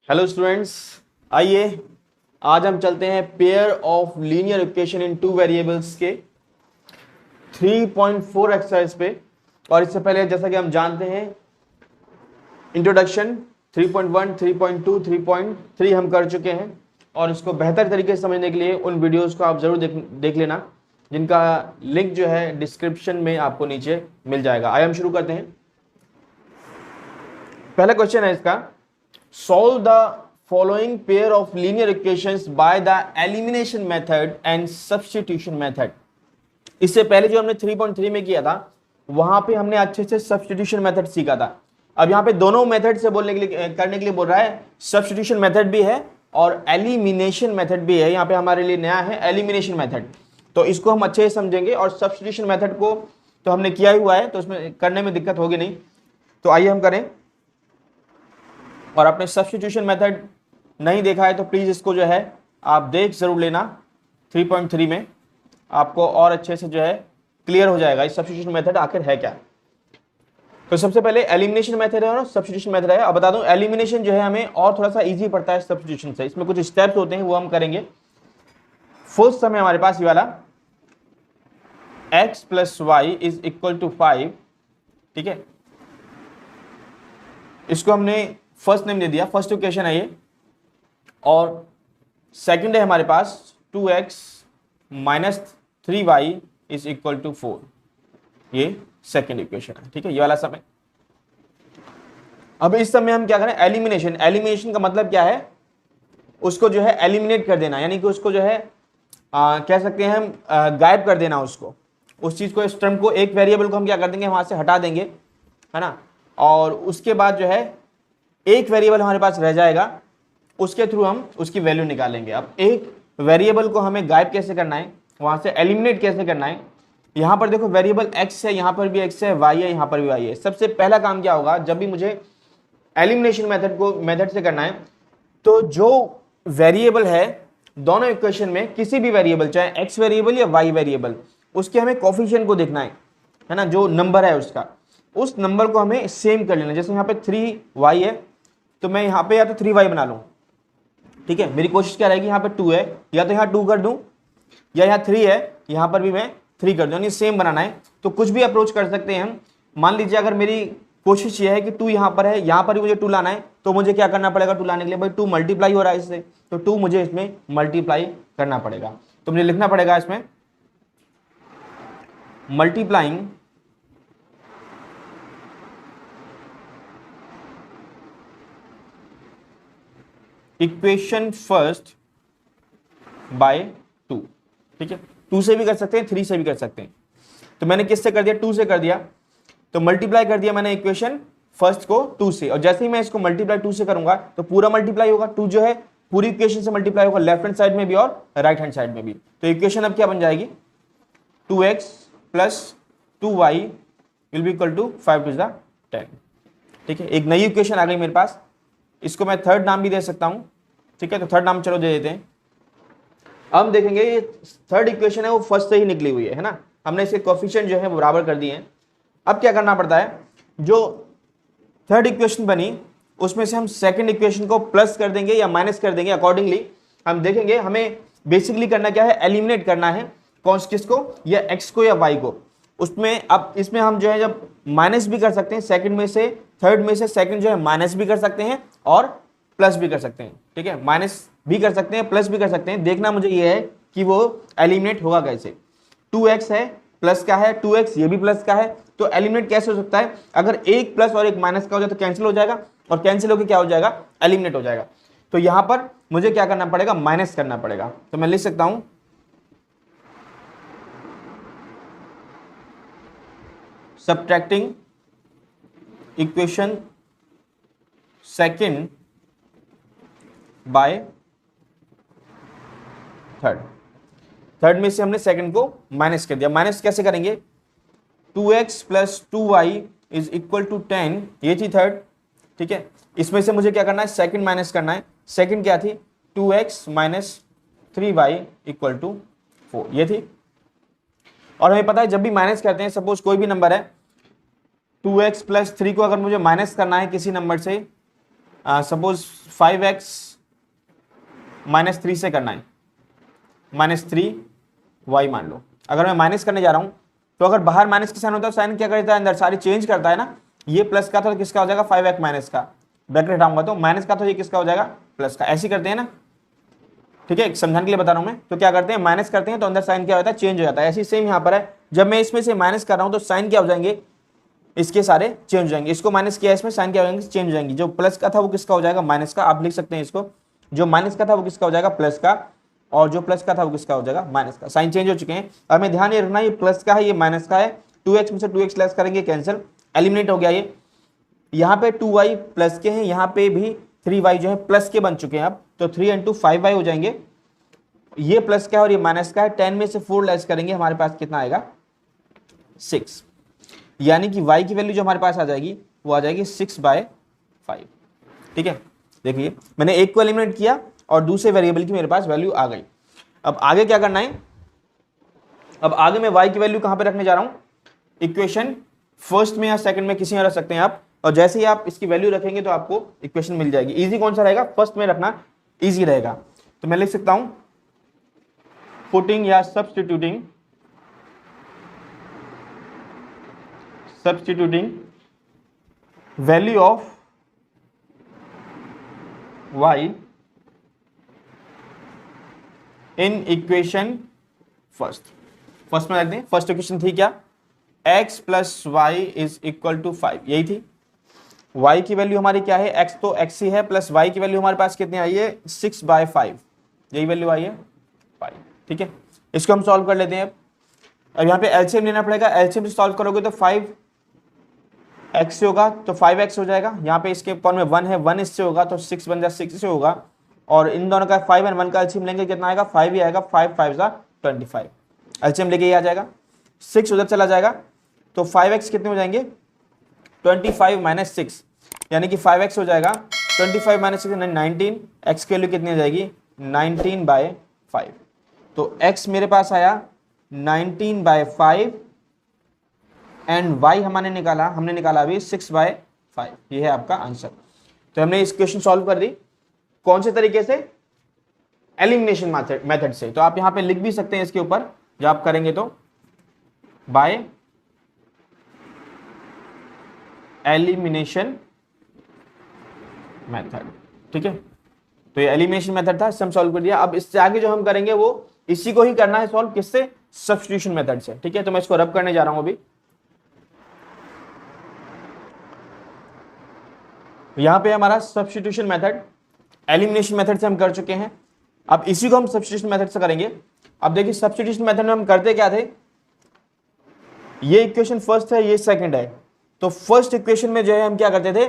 Hello students, आइए आज हम चलते हैं pair of linear equation in two variables के 3.4 एक्सरसाइज पे। और इससे पहले जैसा कि हम जानते हैं इंट्रोडक्शन 3.1, 3.2, 3.3 हम कर चुके हैं और इसको बेहतर तरीके से समझने के लिए उन वीडियोस को आप जरूर देख लेना, जिनका लिंक जो है डिस्क्रिप्शन में आपको नीचे मिल जाएगा। आइए हम शुरू करते हैं। पहला क्वेश्चन है इसका, solve the following pair of linear equations by the elimination method and substitution method। इससे पहले जो हमने 3.3 में किया था वहां पे हमने अच्छे से सब्स्टिट्यूशन मेथड सीखा था। अब यहाँ पे दोनों मेथड से करने के लिए बोल रहा है। सब्स्टिट्यूशन मेथड भी है और एलिमिनेशन मेथड भी है। यहाँ पे हमारे लिए नया है एलिमिनेशन मेथड, तो इसको हम अच्छे से समझेंगे। और सब्स्टिट्यूशन मेथड को तो हमने किया ही हुआ है, तो उसमें करने में दिक्कत होगी नहीं। तो आइए हम करें। और आपने सब्स्टिट्यूशन मेथड नहीं देखा है तो प्लीज़ इसको जो है आप देख जरूर लेना। 3.3 में आपको और अच्छे से जो है क्लियर हो जाएगा इस सब्स्टिट्यूशन मेथड आखिर है क्या। तो सबसे पहले एलिमिनेशन मेथड है और सब्स्टिट्यूशन मेथड है। अब बता दूं, एलिमिनेशन जो है हमें और थोड़ा सा इजी पड़ता है सब्स्टिट्यूशन से। इसमें कुछ स्टेप्स होते हैं वो हम करेंगे। फर्स्ट समय हमारे पास ये वाला x + y = 5, ठीक है। इसको हमने फर्स्ट नेम दे दिया, फर्स्ट इक्वेशन है ये। और सेकंड है हमारे पास 2x - 3y = 4, ये सेकंड इक्वेशन है, ठीक है, ये वाला समय। अब इस समय हम क्या करें, एलिमिनेशन। एलिमिनेशन का मतलब क्या है, उसको जो है एलिमिनेट कर देना, यानी कि उसको जो है कह सकते हैं हम गायब कर देना उसको, उस चीज को, इस टर्म को, एक वेरिएबल को हम क्या कर देंगे, वहां से हटा देंगे, है ना। और उसके बाद जो है एक वेरिएबल हमारे पास रह जाएगा, उसके थ्रू हम उसकी वैल्यू निकालेंगे। अब एक वेरिएबल को हमें गायब कैसे करना है, वहां से एलिमिनेट कैसे करना है। यहां पर देखो वेरिएबल x है, यहां पर भी x है, y है, यहां पर भी y है। सबसे पहला काम क्या होगा, जब भी मुझे एलिमिनेशन मेथड से करना है, तो जो वेरिएबल है दोनों इक्वेशन में, किसी भी वेरिएबल, चाहे x वेरिएबल या y वेरिएबल, उसके हमें कोफिशिएंट को देखना है ना, जो नंबर है उसका, उस नंबर को हमें सेम कर लेना। जैसे यहाँ पे 3y है तो मैं यहाँ पे या तो 3y बना लूँ, ठीक है। मेरी कोशिश क्या रहेगी, यहाँ पे 2 है, या तो यहाँ 2 कर दूँ, या यहाँ 3 है, यहाँ पर भी मैं 3 कर दूँ, यानी सेम बनाना है। तो कुछ भी अप्रोच कर सकते हैं हम। मान लीजिए अगर मेरी कोशिश ये है कि 2 यहाँ पर है, यहाँ पर भी मुझे 2 लाना है, तो मुझे क्या करना पड़ेगा 2 लाने के लिए, भाई 2 मल्टीप्लाई हो रहा है इससे, तो 2 मुझे इसमें मल्टीप्लाई करना पड़ेगा। तो मुझे लिखना पड़ेगा इसमें मल्टीप्लाइंग इक्वेशन फर्स्ट बाय 2, ठीक है। 2 से भी कर सकते हैं, 3 से भी कर सकते हैं। तो मैंने किससे कर दिया, 2 से कर दिया, तो मल्टीप्लाई कर दिया मैंने इक्वेशन फर्स्ट को 2 से। और जैसे ही मैं इसको मल्टीप्लाई 2 से करूंगा तो पूरा मल्टीप्लाई होगा, 2 जो है पूरी इक्वेशन से मल्टीप्लाई होगा, लेफ्ट हैंड साइड में भी और राइट हैंड साइड में भी। तो इक्वेशन अब क्या बन जाएगी, 2x + 2y = 5 × 10, ठीक है। एक नई इक्वेशन आ गई मेरे पास। इसको मैं थर्ड नाम भी दे सकता हूं, ठीक है। तो थर्ड नाम चलो दे देते हैं। अब देखेंगे ये थर्ड इक्वेशन है वो फर्स्ट से ही निकली हुई है ना, हमने इसके कोफिशिएंट जो है वो बराबर कर दिए हैं। अब क्या करना पड़ता है, जो थर्ड इक्वेशन बनी उसमें से हम सेकंड इक्वेशन को प्लस कर देंगे या माइनस कर देंगे, अकॉर्डिंगली हम देखेंगे। हमें बेसिकली करना क्या है, एलिमिनेट करना है, कौन किसको, या x को या y को। उसमें अब इसमें हम जो है जब माइनस भी कर सकते हैं, सेकंड में से, थर्ड में से सेकंड जो है माइनस भी कर सकते हैं और प्लस भी कर सकते हैं, ठीक है। माइनस भी कर सकते हैं, प्लस भी कर सकते हैं। देखना मुझे ये है कि वो एलिमिनेट होगा कैसे। 2x है, प्लस का है, 2x ये भी प्लस का है, तो एलिमिनेट कैसे हो सकता है, अगर एक प्लस और एक माइनस का हो जाए तो कैंसिल हो जाएगा, और कैंसिल होकर क्या हो जाएगा, एलिमिनेट हो जाएगा। तो यहां पर मुझे क्या करना पड़ेगा, माइनस करना पड़ेगा। तो मैं लिख सकता हूं subtracting equation second by third. Third में से हमने सेकंड को माइनस कर दिया। माइनस कैसे करेंगे, 2x + 2y = 10, ये थी थर्ड, ठीक है। इसमें से मुझे क्या करना है, सेकंड माइनस करना है। सेकंड क्या थी, 2x - 3y = 4, ये थी। और हमें पता है जब भी माइनस करते हैं, सपोज कोई भी नंबर है, 2x + 3 को अगर मुझे माइनस करना है किसी नंबर से, सपोज 5x -3 से करना है, -3y मान लो। अगर मैं माइनस करने जा रहा हूं तो अगर बाहर माइनस का साइन होता है, साइन क्या करता है, अंदर सारी चेंज करता है ना। ये प्लस का था तो किसका हो जाएगा, 5x माइनस का, ब्रैकेट हटाऊंगा तो माइनस का, तो ये किसका हो जाएगा, प्लस का। ऐसे करते हैं ना, ठीक है, समझाने के लिए बता रहा हूं मैं। तो क्या करते हैं, माइनस करते हैं तो अंदर साइन क्या होता है, चेंज हो जाता है। ऐसे सेम यहाँ पर है, जब मैं इसमें से माइनस कर रहा हूं तो साइन क्या हो जाएंगे, इसके सारे चेंज हो जाएंगे। इसको माइनस किया, इसमें साइन क्या हो जाएंगे, चेंज हो जाएंगे। जो प्लस का था वो किसका हो जाएगा, माइनस का। आप लिख सकते हैं इसको, जो माइनस का था वो किसका हो जाएगा, प्लस का, और जो प्लस का था वो किसका हो जाएगा, माइनस का। साइन चेंज हो चुके हैं। अब मैं ध्यान ये रखना, ये प्लस का है, ये माइनस का है। 2x में से 2x लेस करेंगे, कैंसिल, एलिमिनेट हो गया ये। यहाँ पे 2y प्लस के हैं, यहाँ पे भी 3y जो है प्लस के बन चुके हैं। अब तो 3 × 5y हो जाएंगे। ये प्लस का है और ये माइनस का है, 10 में से 4 लेस करेंगे, हमारे पास कितना आएगा, 6। यानी कि y की वैल्यू जो हमारे पास आ जाएगी वो आ जाएगी 6/5। ठीक है, देखिए मैंने एक को एलिमिनेट किया और दूसरे वेरिएबल की मेरे पास वैल्यू आ गई। अब आगे क्या करना है, अब आगे मैं y की वैल्यू कहां पे रखने जा रहा हूं, इक्वेशन फर्स्ट में या सेकंड में, किसी में रख सकते हैं आप। और जैसे ही आप इसकी वैल्यू रखेंगे तो आपको इक्वेशन मिल जाएगी। इजी कौन सा रहेगा, फर्स्ट में रखना इजी रहेगा। तो मैं लिख सकता हूं पुटिंग या substituting value of y in equation first में रख दें। फर्स्ट इक्वेशन थी क्या, x + y = 5, यही थी। y की वैल्यू हमारी क्या है, x तो x ही है, प्लस y की वैल्यू हमारे पास कितनी आई है, 6/5, यही वैल्यू आई है 5। ठीक है, इसको हम सॉल्व कर लेते हैं। अब यहाँ पे एलसीएम लेना पड़ेगा। एलसीएम से सॉल्व करोगे तो 5x से होगा तो 5x हो जाएगा। यहाँ पे इसके ऊपर में 1 है, 1 इससे होगा तो 6 बन जाए, 6 से होगा। और इन दोनों का 5 और 1 का एलसीएम लेंगे, कितना आएगा, 5 ही आएगा। 5 5 25, एलसीएम लेके ये आ जाएगा। 6 उधर चला जाएगा तो 5x कितने हो जाएंगे, 25 - 6, यानी कि 5x हो जाएगा 25 - 6 19। x की वैल्यू कितनी आ जाएगी, 19/5। तो x मेरे पास आया 19/5 एंड y हमने निकाला अभी 6/5। ये है आपका आंसर। तो हमने इस क्वेश्चन सॉल्व कर दी। कौन से तरीके से, एलिमिनेशन मेथड से। तो आप यहां पे लिख भी सकते हैं इसके ऊपर, जब आप करेंगे तो बाय एलिमिनेशन मेथड। ठीक है, तो ये एलिमिनेशन मेथड था, इससे हम सॉल्व कर दिया। अब इससे आगे जो हम करेंगे वो इसी को ही करना है सॉल्व, किससे, सब्स्टिट्यूशन मेथड से। ठीक है, तो मैं इसको रब करने जा रहा हूं अभी। यहां पे हमारा सब्स्टिट्यूशन मेथड, एलिमिनेशन मेथड से हम कर चुके हैं। अब इसी को हम सब्स्टिट्यूशन मेथड से करेंगे। अब देखिए सब्स्टिट्यूशन मेथड में हम करते क्या थे, ये इक्वेशन फर्स्ट है, ये सेकंड है। तो फर्स्ट इक्वेशन में जो है हम क्या करते थे,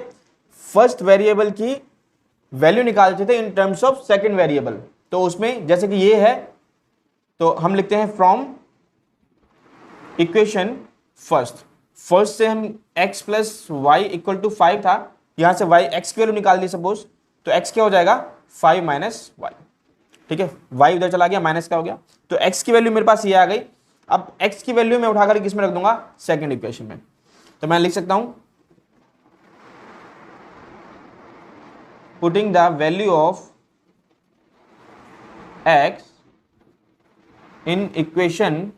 फर्स्ट वेरिएबल की वैल्यू निकालते थे in terms of second variable. तो उसमें जैसे कि ये है तो हम लिखते हैं फ्रॉम इक्वेशन फर्स्ट से हम x + y = 5 था, यहां से y x की वैल्यू निकाल दी सपोज, तो x क्या हो जाएगा, 5 - y। ठीक है, y उधर चला गया, माइनस का हो गया, तो x की वैल्यू मेरे पास ये आ गई। अब x की वैल्यू मैं उठाकर किस में रख दूंगा, सेकंड इक्वेशन में। तो मैं लिख सकता हूं putting the value of x in equation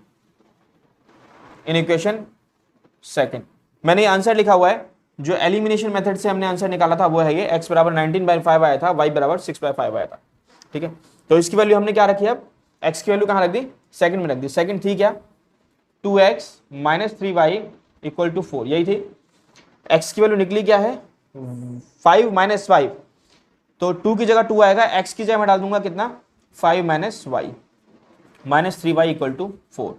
second. मैंने ये आंसर लिखा हुआ है, जो एलिमिनेशन मेथड से हमने आंसर निकाला था वो है ये, x = 19/5 आया था, y = 6/5 आया था। ठीक है, तो इसकी वैल्यू हमने क्या रखी, अब x की वैल्यू कहां रख दी, सेकंड में रख दी। सेकंड थी क्या, 2x - 3y = 4, यही थी। x की वैल्यू निकली क्या है, 5 - 5, तो 2 की जगह 2 आएगा, x की जगह मैं डाल दूंगा कितना, 5 - y - 3y = 4।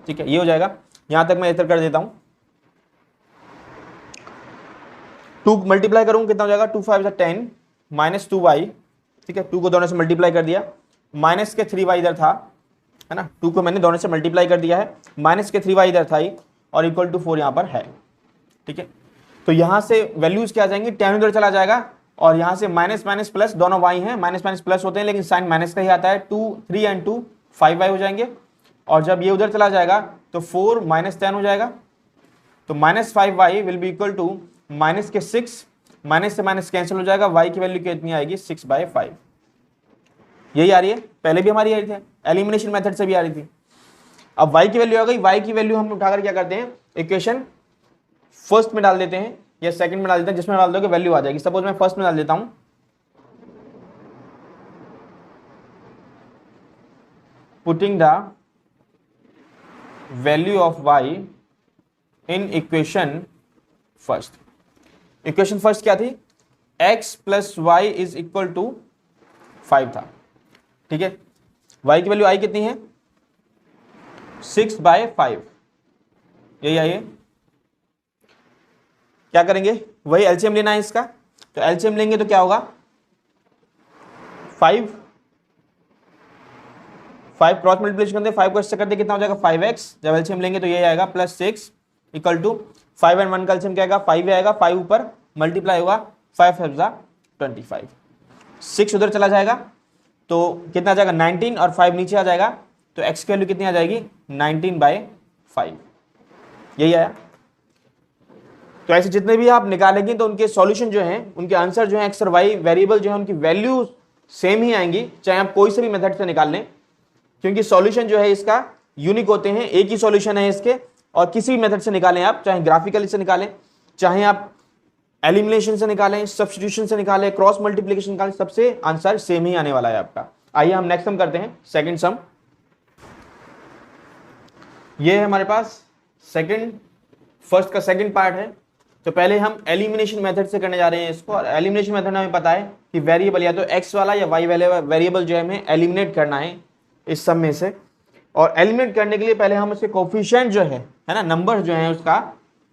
ठीक है, ये हो जाएगा। यहां तक मैं इधर कर देता हूं, 2 मल्टीप्लाई करूंगा कितना हो जाएगा, 2 5 10 - 2y। ठीक है, 2 को दोनों से मल्टीप्लाई कर दिया, माइनस के 3y इधर था, है ना, 2 को मैंने दोनों से मल्टीप्लाई कर दिया है, माइनस के 3y इधर था और =4 यहां पर है। ठीक है, तो यहां से वैल्यूज क्या आ जाएंगी, 10 उधर चला जाएगा और यहां से माइनस माइनस प्लस, दोनों y हैं, माइनस माइनस प्लस होते हैं लेकिन साइन माइनस का ही आता है। 2 3 एंड 2 5y हो जाएंगे, और जब ये उधर चला जाएगा तो 4 - 10 हो जाएगा। तो -5y will be equal to minus के 6 माइनस से माइनस कैंसिल हो जाएगा, y की वैल्यू कितनी आएगी 6/5। यही आ रही है, पहले भी हमारी आ रही थी, एलिमिनेशन मेथड से भी आ रही थी। अब y की वैल्यू आ गई, y की वैल्यू हम उठाकर क्या करते हैं, इक्वेशन फर्स्ट में डाल देते हैं या सेकंड में डाल देते हैं, जिसमें डाल दोगे वैल्यू आ जाएगी। सपोज मैं फर्स्ट में डाल देता हूं, putting the value of y in equation first. Equation first क्या थी, x plus y is equal to 5 था, ठीक है। y की वैल्यू आई कितनी है 6/5, यही आई है। क्या करेंगे, वही एलसीएम लेना है इसका, तो एलसीएम लेंगे तो क्या होगा 5 क्रॉस मल्टीप्लिकेशन करते 5 को इससे करते कितना हो जाएगा 5x, जब एलसीएम लेंगे तो ये आएगा प्लस 6 इक्वल टू 5 एंड 1 का एलसीएम क्या आएगा 5 आएगा, 5 ऊपर मल्टीप्लाई होगा 5 5 25, 6 उधर चला जाएगा तो कितना आ जाएगा 19 और 5 नीचे आ जाएगा, तो x की वैल्यू कितनी आ जाएगी 19/5, यही आया। तो ऐसे जितने भी आप निकालेंगे तो उनके सॉल्यूशन जो हैं, उनके आंसर जो हैं x और y वेरिएबल जो है उनकी वैल्यू सेम ही आएंगी, चाहे आप कोई से भी मेथड से निकाल लें, क्योंकि सॉल्यूशन जो है इसका यूनिक होते हैं, एक ही सॉल्यूशन है इसके, और किसी भी मेथड से निकालें आप, चाहे ग्राफिकली से निकालें, चाहे आप एलिमिनेशन से निकालें, सब्स्टिट्यूशन से निकालें, क्रॉस मल्टीप्लिकेशन निकालें, सबसे आंसर सेम ही आने वाला है आपका। आइए हम नेक्स्ट सम करते हैं, सेकंड सम। ये है हमारे पास फर्स्ट का सेकंड पार्ट है। तो पहले हम एलिमिनेशन मेथड से करने जा रहे हैं इसको, और एलिमिनेशन मेथड में हमें पता है कि वेरिएबल या तो x वाला या y वाले वेरिएबल जो है हमें एलिमिनेट करना है इस सम में से। और एलिमिनेट करने के लिए पहले हम उसके कोफिशिएंट जो है ना, नंबर जो है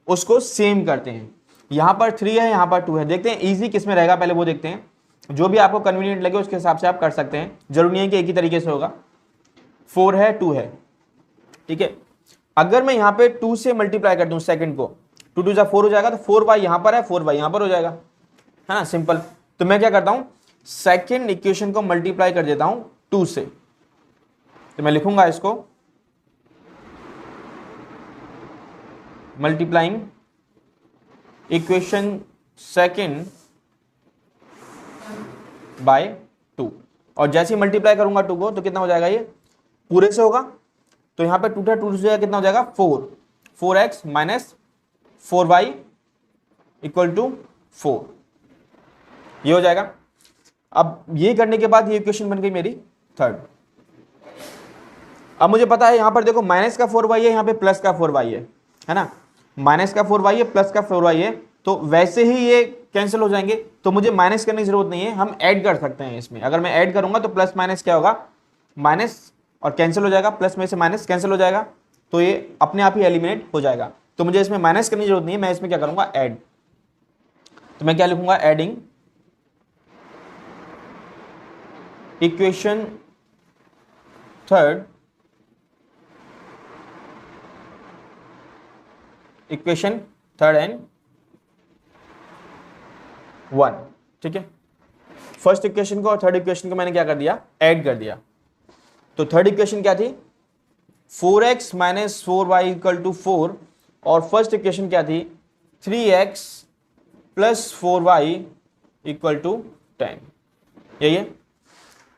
उसको सेम करते हैं। यहाँ पर 3 है, यहाँ पर 2 है, देखते हैं इजी किस में रहेगा, पहले वो देखते हैं। जो भी आपको कन्वीनियंट लगे उसके हिसाब से आप कर सकते हैं, जरूरी नहीं है कि एक ही तरीके से होगा। 4 है 2 है, ठीक है। अगर मैं यहाँ पे 2 से मल्टीप्लाई कर दूं सेकंड को, 2 2 4 हो जाएगा, तो 4y यहाँ पर है, 4y यहाँ पर हो जाएगा, है ना, सिंपल। तो मैं क्या करता हूँ, सेकंड इक्वेशन को मल्टीप्लाई कर देता हूँ 2 से। तो मैं लिखूंगा इसको मल्टीप्लाइंग इक्वेशन सेकंड बाय 2, और जैसे ही मल्टीप्लाई करूंगा 2 को तो कितना हो जाएगा, ये पूरे से होगा। तो यहाँ पे 2 से कितना हो जाएगा 4x minus 4y equal to 4, ये हो जाएगा। अब ये करने के बाद ये इक्वेशन बन गई मेरी थर्ड। अब मुझे पता है यहाँ पर देखो माइनस का 4y है, यहाँ पे प्लस का 4y है ना, माइनस का 4y है, प्लस का 4y है, तो वैसे ही ये कैंसिल हो जाएंगे, तो मुझे माइनस करने की जरूरत नहीं है, हम ऐड कर सकते हैं इसमें। अगर मैं ऐड करूंगा तो प्लस माइनस क्या होगा, माइनस और कैंसिल हो जाएगा, प्लस में से माइनस कैंसिल हो जाएगा, तो ये अपने आप ही एलिमिनेट हो जाएगा। तो मुझे इसमें माइनस करने की जरूरत नहीं है, मैं इसमें क्या करूंगा ऐड। तो मैं क्या लिखूंगा, एडिंग इक्वेशन थर्ड एंड 1, ठीक है। फर्स्ट इक्वेशन को और थर्ड इक्वेशन को मैंने क्या कर दिया, ऐड कर दिया। तो थर्ड इक्वेशन क्या थी, 4x minus 4y equal to 4, और फर्स्ट इक्वेशन क्या थी 3x plus 4y equal to 10, यही है।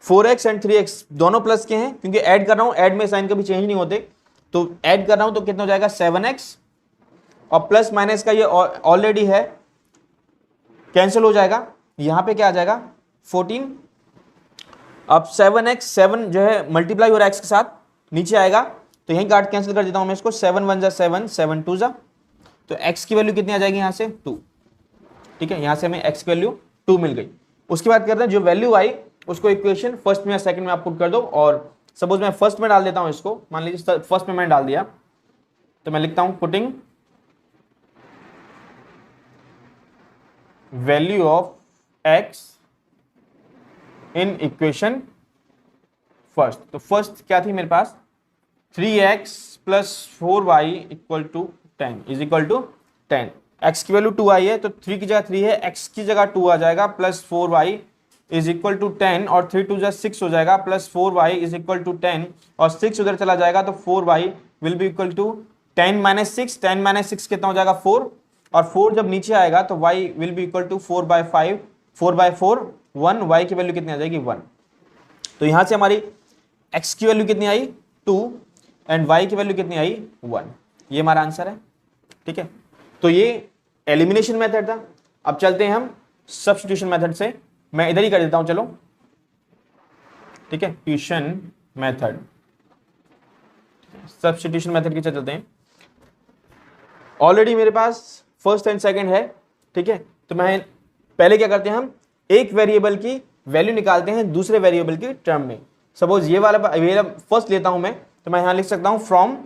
4x एंड 3x दोनों प्लस के हैं, क्योंकि ऐड कर रहा हूं, ऐड में साइन कभी चेंज नहीं होते, तो ऐड कर रहा हूं तो कितना हो जाएगा 7x, और प्लस माइनस का ये ऑलरेडी है, कैंसिल हो जाएगा, यहां पे क्या आ जाएगा 14। अब 7x 7 जो है मल्टीप्लाई हो रहा है x के साथ, नीचे आएगा, तो यहीं काट कैंसिल कर देता हूं मैं इसको, 7 1 7 7 2 तो x की वैल्यू कितनी आ जाएगी यहां से 2, ठीक है। यहां से हमें x की वैल्यू 2 मिल गई। उसके बाद करते हैं जो वैल्यू आई उसको इक्वेशन फर्स्ट में या सेकंड में आप पुट कर दो, और सपोज मैं फर्स्ट में डाल देता हूं इसको, मान लीजिए फर्स्ट में मैंने डाल दिया, तो मैं लिखता हूं putting value of x in equation first. तो फर्स्ट क्या थी मेरे पास 3x plus 4y equal to 10 is equal to 10। x की वैल्यू 2 आई है, तो 3 की जगह 3 है, x की जगह 2 आ जाएगा, plus 4y is equal to 10, और 3 2 6 हो जाएगा, plus 4y is equal to 10, और 6 उधर चला जाएगा, तो 4y will be equal to 10 minus 6, 10 minus 6 कितना हो जाएगा 4, और 4 जब नीचे आएगा तो y will be equal to 4/5, 4/4 1, y की वैल्यू कितनी आ जाएगी 1। तो यहां से हमारी x की वैल्यू कितनी आई 2 एंड y की वैल्यू कितनी आई 1। ये हमारा आंसर है। ठीक है, तो ये एलिमिनेशन मेथड था। अब चलते हैं हम सब्स्टिट्यूशन मेथड से। मैं इधर ही कर देता हूं, चलो। ठीक है, ट्यूशन मेथड, सब्स्टिट्यूशन मेथड की चलते हैं। ऑलरेडी मेरे पास फर्स्ट एंड सेकंड है। ठीक है, तो मैं पहले क्या करते हैं, हम एक वेरिएबल की वैल्यू निकालते हैं दूसरे वेरिएबल की टर्म में। सपोज ये वाला फर्स्ट लेता हूं मैं, तो मैं यहां लिख सकता हूं फ्रॉम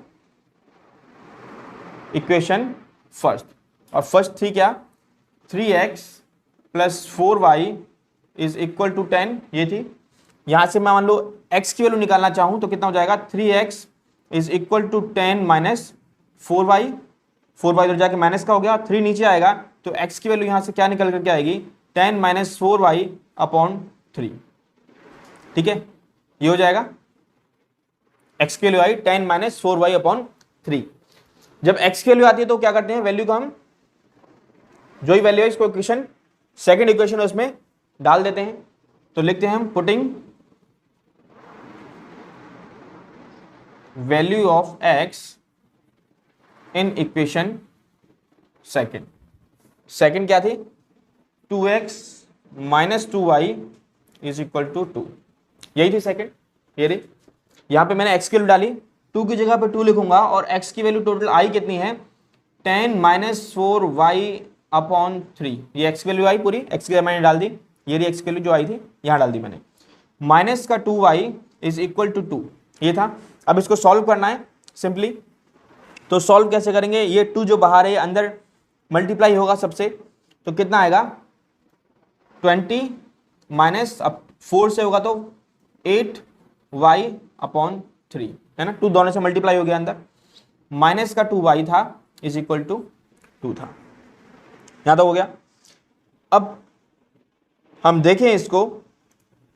इक्वेशन फर्स्ट, और फर्स्ट थी क्या 3x plus 4y is equal to 10, ये थी। यहां से मैं मान लो x की वैल्यू निकालना चाहूं तो कितना हो जाएगा 3x is equal to 10 minus 4y, 4y उधर जाके माइनस का हो गया, 3 नीचे आएगा तो x की वैल्यू यहां से क्या निकल करके आएगी 10 माइनस 4y अपॉन 3। ठीक है, ये हो जाएगा x की वैल्यू आई 10 माइनस 4y अपॉन 3। जब x की वैल्यू आती है तो क्या करते हैं, वैल्यू को हम जो ही वैल्यू है इसको इक्वेशन सेकंड इक्वेशन उसमें डाल देते हैं। तो लिखते हैं हम putting value of x in equation second. Second क्या थी 2x minus 2y is equal to 2, यही थी सेकंड। ये रही, यहां पे मैंने x की वैल्यू डाली, 2 की जगह पे 2 लिखूंगा और x की वैल्यू टोटल आई कितनी है 10 माइनस 4y अपॉन 3। ये x की वैल्यू आई पूरी, x की वैल्यू मैंने डाल दी, ये रही x की वैल्यू जो आई थी यहां डाल दी मैंने। माइनस का 2y इज इक्वल टू 2, ये था। अब इसको सॉल्व करना है सिंपली। तो सॉल्व कैसे करेंगे, ये 2 जो बाहर है अंदर मल्टीप्लाई होगा सबसे, तो कितना आएगा 20 माइनस, अब 4 से होगा तो 8y अपॉन 3, है ना, 2 दोनों से मल्टीप्लाई हो गया अंदर। माइनस का 2y था इज इक्वल टू 2 था, यहां तक हो गया। अब हम देखें इसको,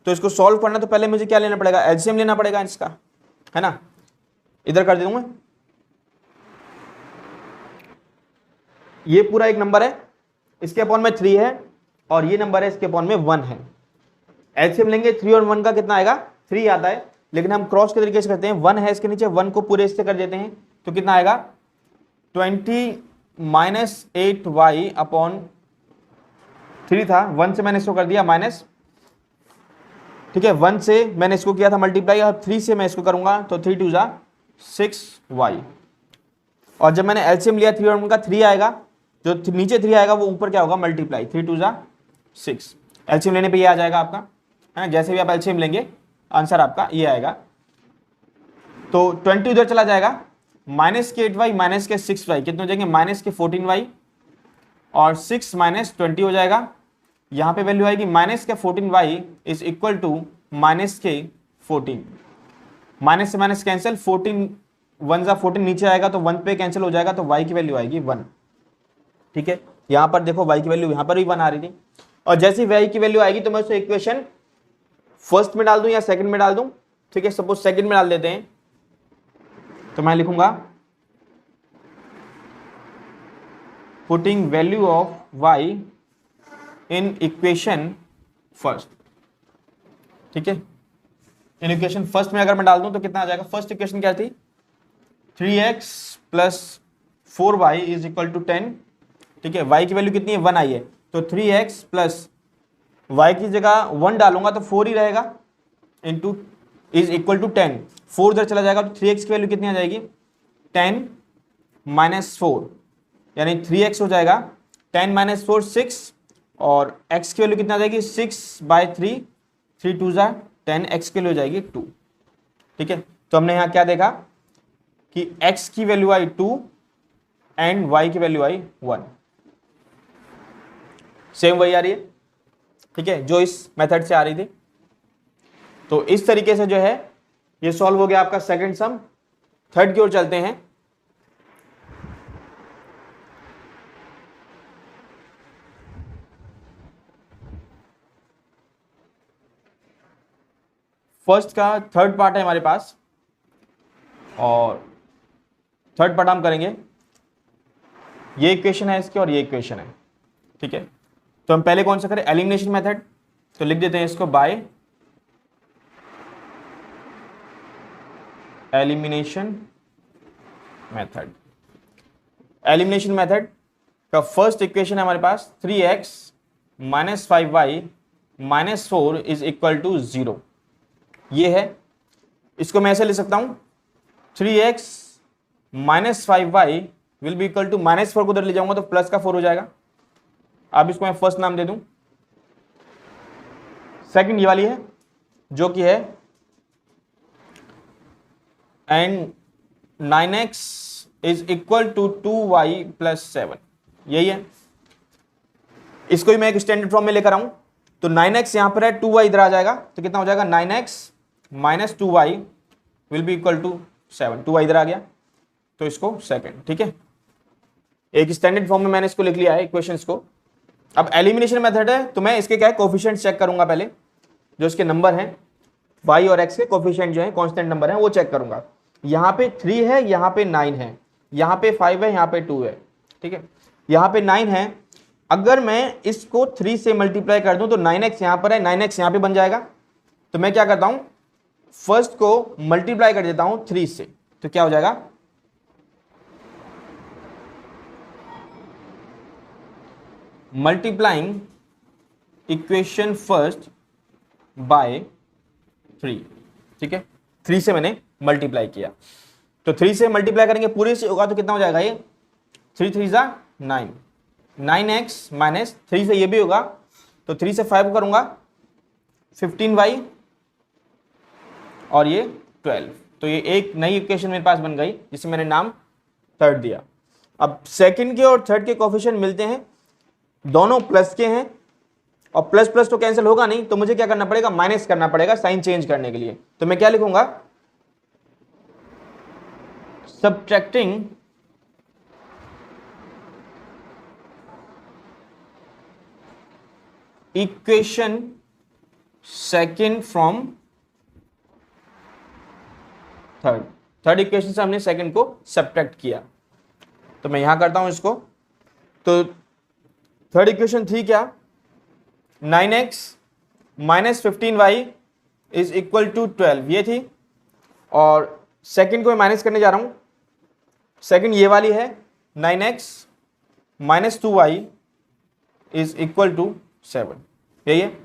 तो इसको सॉल्व करना तो पहले मुझे क्या लेना पड़ेगा, एलसीएम लेना पड़ेगा इसका, है ना। इधर कर दूंगा, ये पूरा एक नंबर है, इसके अपॉन में 3 है, और ये नंबर है इसके अपॉन में 1 है। एलसीएम लेंगे 3 और 1 का कितना आएगा 3 आता है, लेकिन हम क्रॉस के तरीके से करते हैं, 1 है इसके नीचे, 1 को पूरे इससे कर देते हैं तो कितना आएगा 20 माइनस 8y अपॉन 3 था, 1 से मैंने इसको कर दिया माइनस। ठीक है, 1 से मैंने इसको किया था मल्टीप्लाई, और 3 से मैं इसको करूंगा तो 3 2 6y। और जब मैंने एलसीएम लिया 3 और 1 का 3 आएगा, जो नीचे 3 आएगा वो ऊपर क्या होगा मल्टीप्लाई, 3 2 6। एलसीएम लेने पे ये आ जाएगा आपका, है ना। जैसे भी आप एलसीएम लेंगे आंसर आपका ये आएगा। तो 20 उधर चला जाएगा, माइनस के 8y माइनस के 6y कितने हो जाएंगे माइनस के 14y, और 6 माइनस 20 हो जाएगा। यहां पे वैल्यू आएगी माइनस के 14y is equal to minus के 14। माइनस से माइनस कैंसिल, 14 1 जा 14 नीचे आएगा तो 1 पे कैंसिल हो जाएगा, तो y की वैल्यू आएगी 1। ठीक है, यहां पर देखो y की वैल्यू यहां पर भी 1 आ रही थी, और जैसी y की वैल्यू आएगी तो मैं उसे इक्वेशन फर्स्ट में डाल दूं या सेकंड में डाल दूं। ठीक है, सपोज सेकंड में डाल देते हैं, तो मैं लिखूंगा putting value of y in equation first. ठीक है, इन इक्वेशन फर्स्ट में अगर मैं डाल दूं तो कितना आ जाएगा, फर्स्ट इक्वेशन क्या थी 3x plus 4y is equal to 10। ठीक है, y की वैल्यू कितनी है 1 आई है, तो 3x प्लस y की जगह 1 डालूंगा तो 4 ही रहेगा, इंटू इज इक्वल टू 10। 4 उधर चला जाएगा तो 3x की वैल्यू कितनी आ जाएगी 10 माइनस 4, यानी 3x हो जाएगा 10 माइनस 4 6, और x की वैल्यू कितना आ जाएगी 6/3, 3 2 10, x की वैल्यू हो जाएगी 2। ठीक है, तो हमने यहाँ क्या देखा कि x की वैल्यू आई 2 एंड y की वैल्यू आई 1, सेम वही आ रही है। ठीक है, जो इस मेथड से आ रही थी। तो इस तरीके से जो है ये सॉल्व हो गया आपका सेकंड सम। थर्ड की ओर चलते हैं। फर्स्ट का थर्ड पार्ट है हमारे पास, और थर्ड पार्ट हम करेंगे ये इक्वेशन है इसकी और ये इक्वेशन है, ठीक है। तो हम पहले कौन सा करें, एलिमिनेशन मेथड, तो लिख देते हैं इसको by elimination method. Elimination method का फर्स्ट इक्वेशन है हमारे पास 3x minus 5y minus 4 is equal to 0, ये है। इसको मैं ऐसे ले सकता हूं 3x minus 5y will be equal to minus 4 को उधर ले जाऊंगा तो प्लस का 4 हो जाएगा। अब इसको मैं फर्स्ट नाम दे दूं। सेकंड ये वाली है जो कि है and 9x is equal to 2y plus 7, यही है। इसको ही मैं एक स्टैंडर्ड फॉर्म में लेकर आऊं तो 9x यहां पर है, 2y इधर आ जाएगा तो कितना हो जाएगा 9x minus 2y will be equal to 7, 2y इधर आ गया तो इसको सेकंड, ठीक है। एक स्टैंडर्ड फॉर्म में मैंने इसको लिख लिया है इक्वेशंस को। अब एलिमिनेशन मेथड है तो मैं इसके क्या है कोफिशिएंट चेक करूंगा, पहले जो इसके नंबर हैं y और x के कोफिशिएंट जो है कांस्टेंट नंबर है वो चेक करूंगा। यहाँ पे 3 है, यहाँ पे 9 है, यहाँ पे 5 है, यहाँ पे 2 है, ठीक है। यहाँ पे 9 है, अगर मैं इसको 3 से मल्टीप्लाई कर दूं तो 9x यहाँ पर है, 9x यहाँ पे बन जाएगा। तो मैं क्या करता हूं फर्स्ट को मल्टीप्लाई कर देता हूं 3 से, तो क्या हो जाएगा मल्टीप्लाइंग इक्वेशन फर्स्ट बाय 3, ठीक है। 3 से मैंने मल्टीप्लाई किया तो 3 से मल्टीप्लाई करेंगे पूरे से होगा तो कितना हो जाएगा ये 3 3 जा 9, 9x माइनस 3 से ये भी होगा तो 3 से 5 करूंगा 15y और ये 12, तो ये एक नई इक्वेशन मेरे पास बन गई जिसे मैंने नाम थर्ड दिया। अब सेकंड के और थर्ड के कोफिशिएंट मिलते हैं, दोनों प्लस के हैं और प्लस प्लस तो कैंसिल होगा नहीं तो मुझे क्या करना पड़ेगा माइनस करना पड़ेगा साइन चेंज करने के लिए। तो मैं क्या लिखूंगा subtracting equation second from third, third equation से हमने सेकंड को सब्ट्रैक्ट किया तो मैं यहां करता हूं इसको। तो थर्ड इक्वेशन थी क्या 9x minus 15y is equal to 12, ये थी। और सेकंड को मैं माइनस करने जा रहा हूं, सेकंड ये वाली है 9x minus 2y is equal to 7, यही है।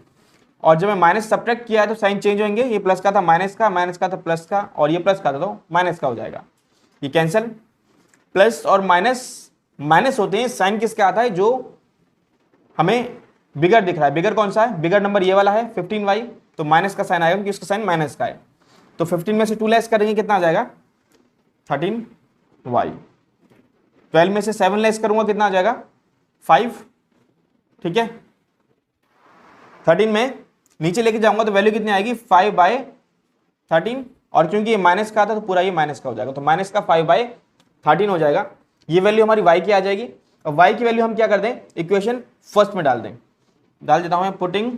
और जब मैं माइनस सब्ट्रैक्ट किया है तो साइन चेंज होंगे, ये प्लस का था माइनस का, माइनस का था प्लस का और ये प्लस का था तो माइनस का हो जाएगा, ये कैंसिल। प्लस और माइनस माइनस होते हैं, साइन किसका आता है जो हमें बिगर दिख रहा है। बिगर कौन सा है, बिगर नंबर ये वाला है 15y, तो माइनस का साइन आएगा क्योंकि उसका साइन माइनस का है। तो 15 में से 2 लेस करेंगे कितना आ जाएगा 13y, 12 में से 7 लेस करूंगा कितना आ जाएगा 5, ठीक है। 13 में नीचे लेके जाऊंगा तो वैल्यू कितनी आएगी 5/13, और क्योंकि ये माइनस का था तो पूरा ये माइनस का हो जाएगा तो माइनस का 5/13 हो जाएगा। ये वैल्यू हमारी y की आ जाएगी और y की वैल्यू हम क्या कर दें इक्वेशन फर्स्ट में डाल दें, डाल देता हूं मैं putting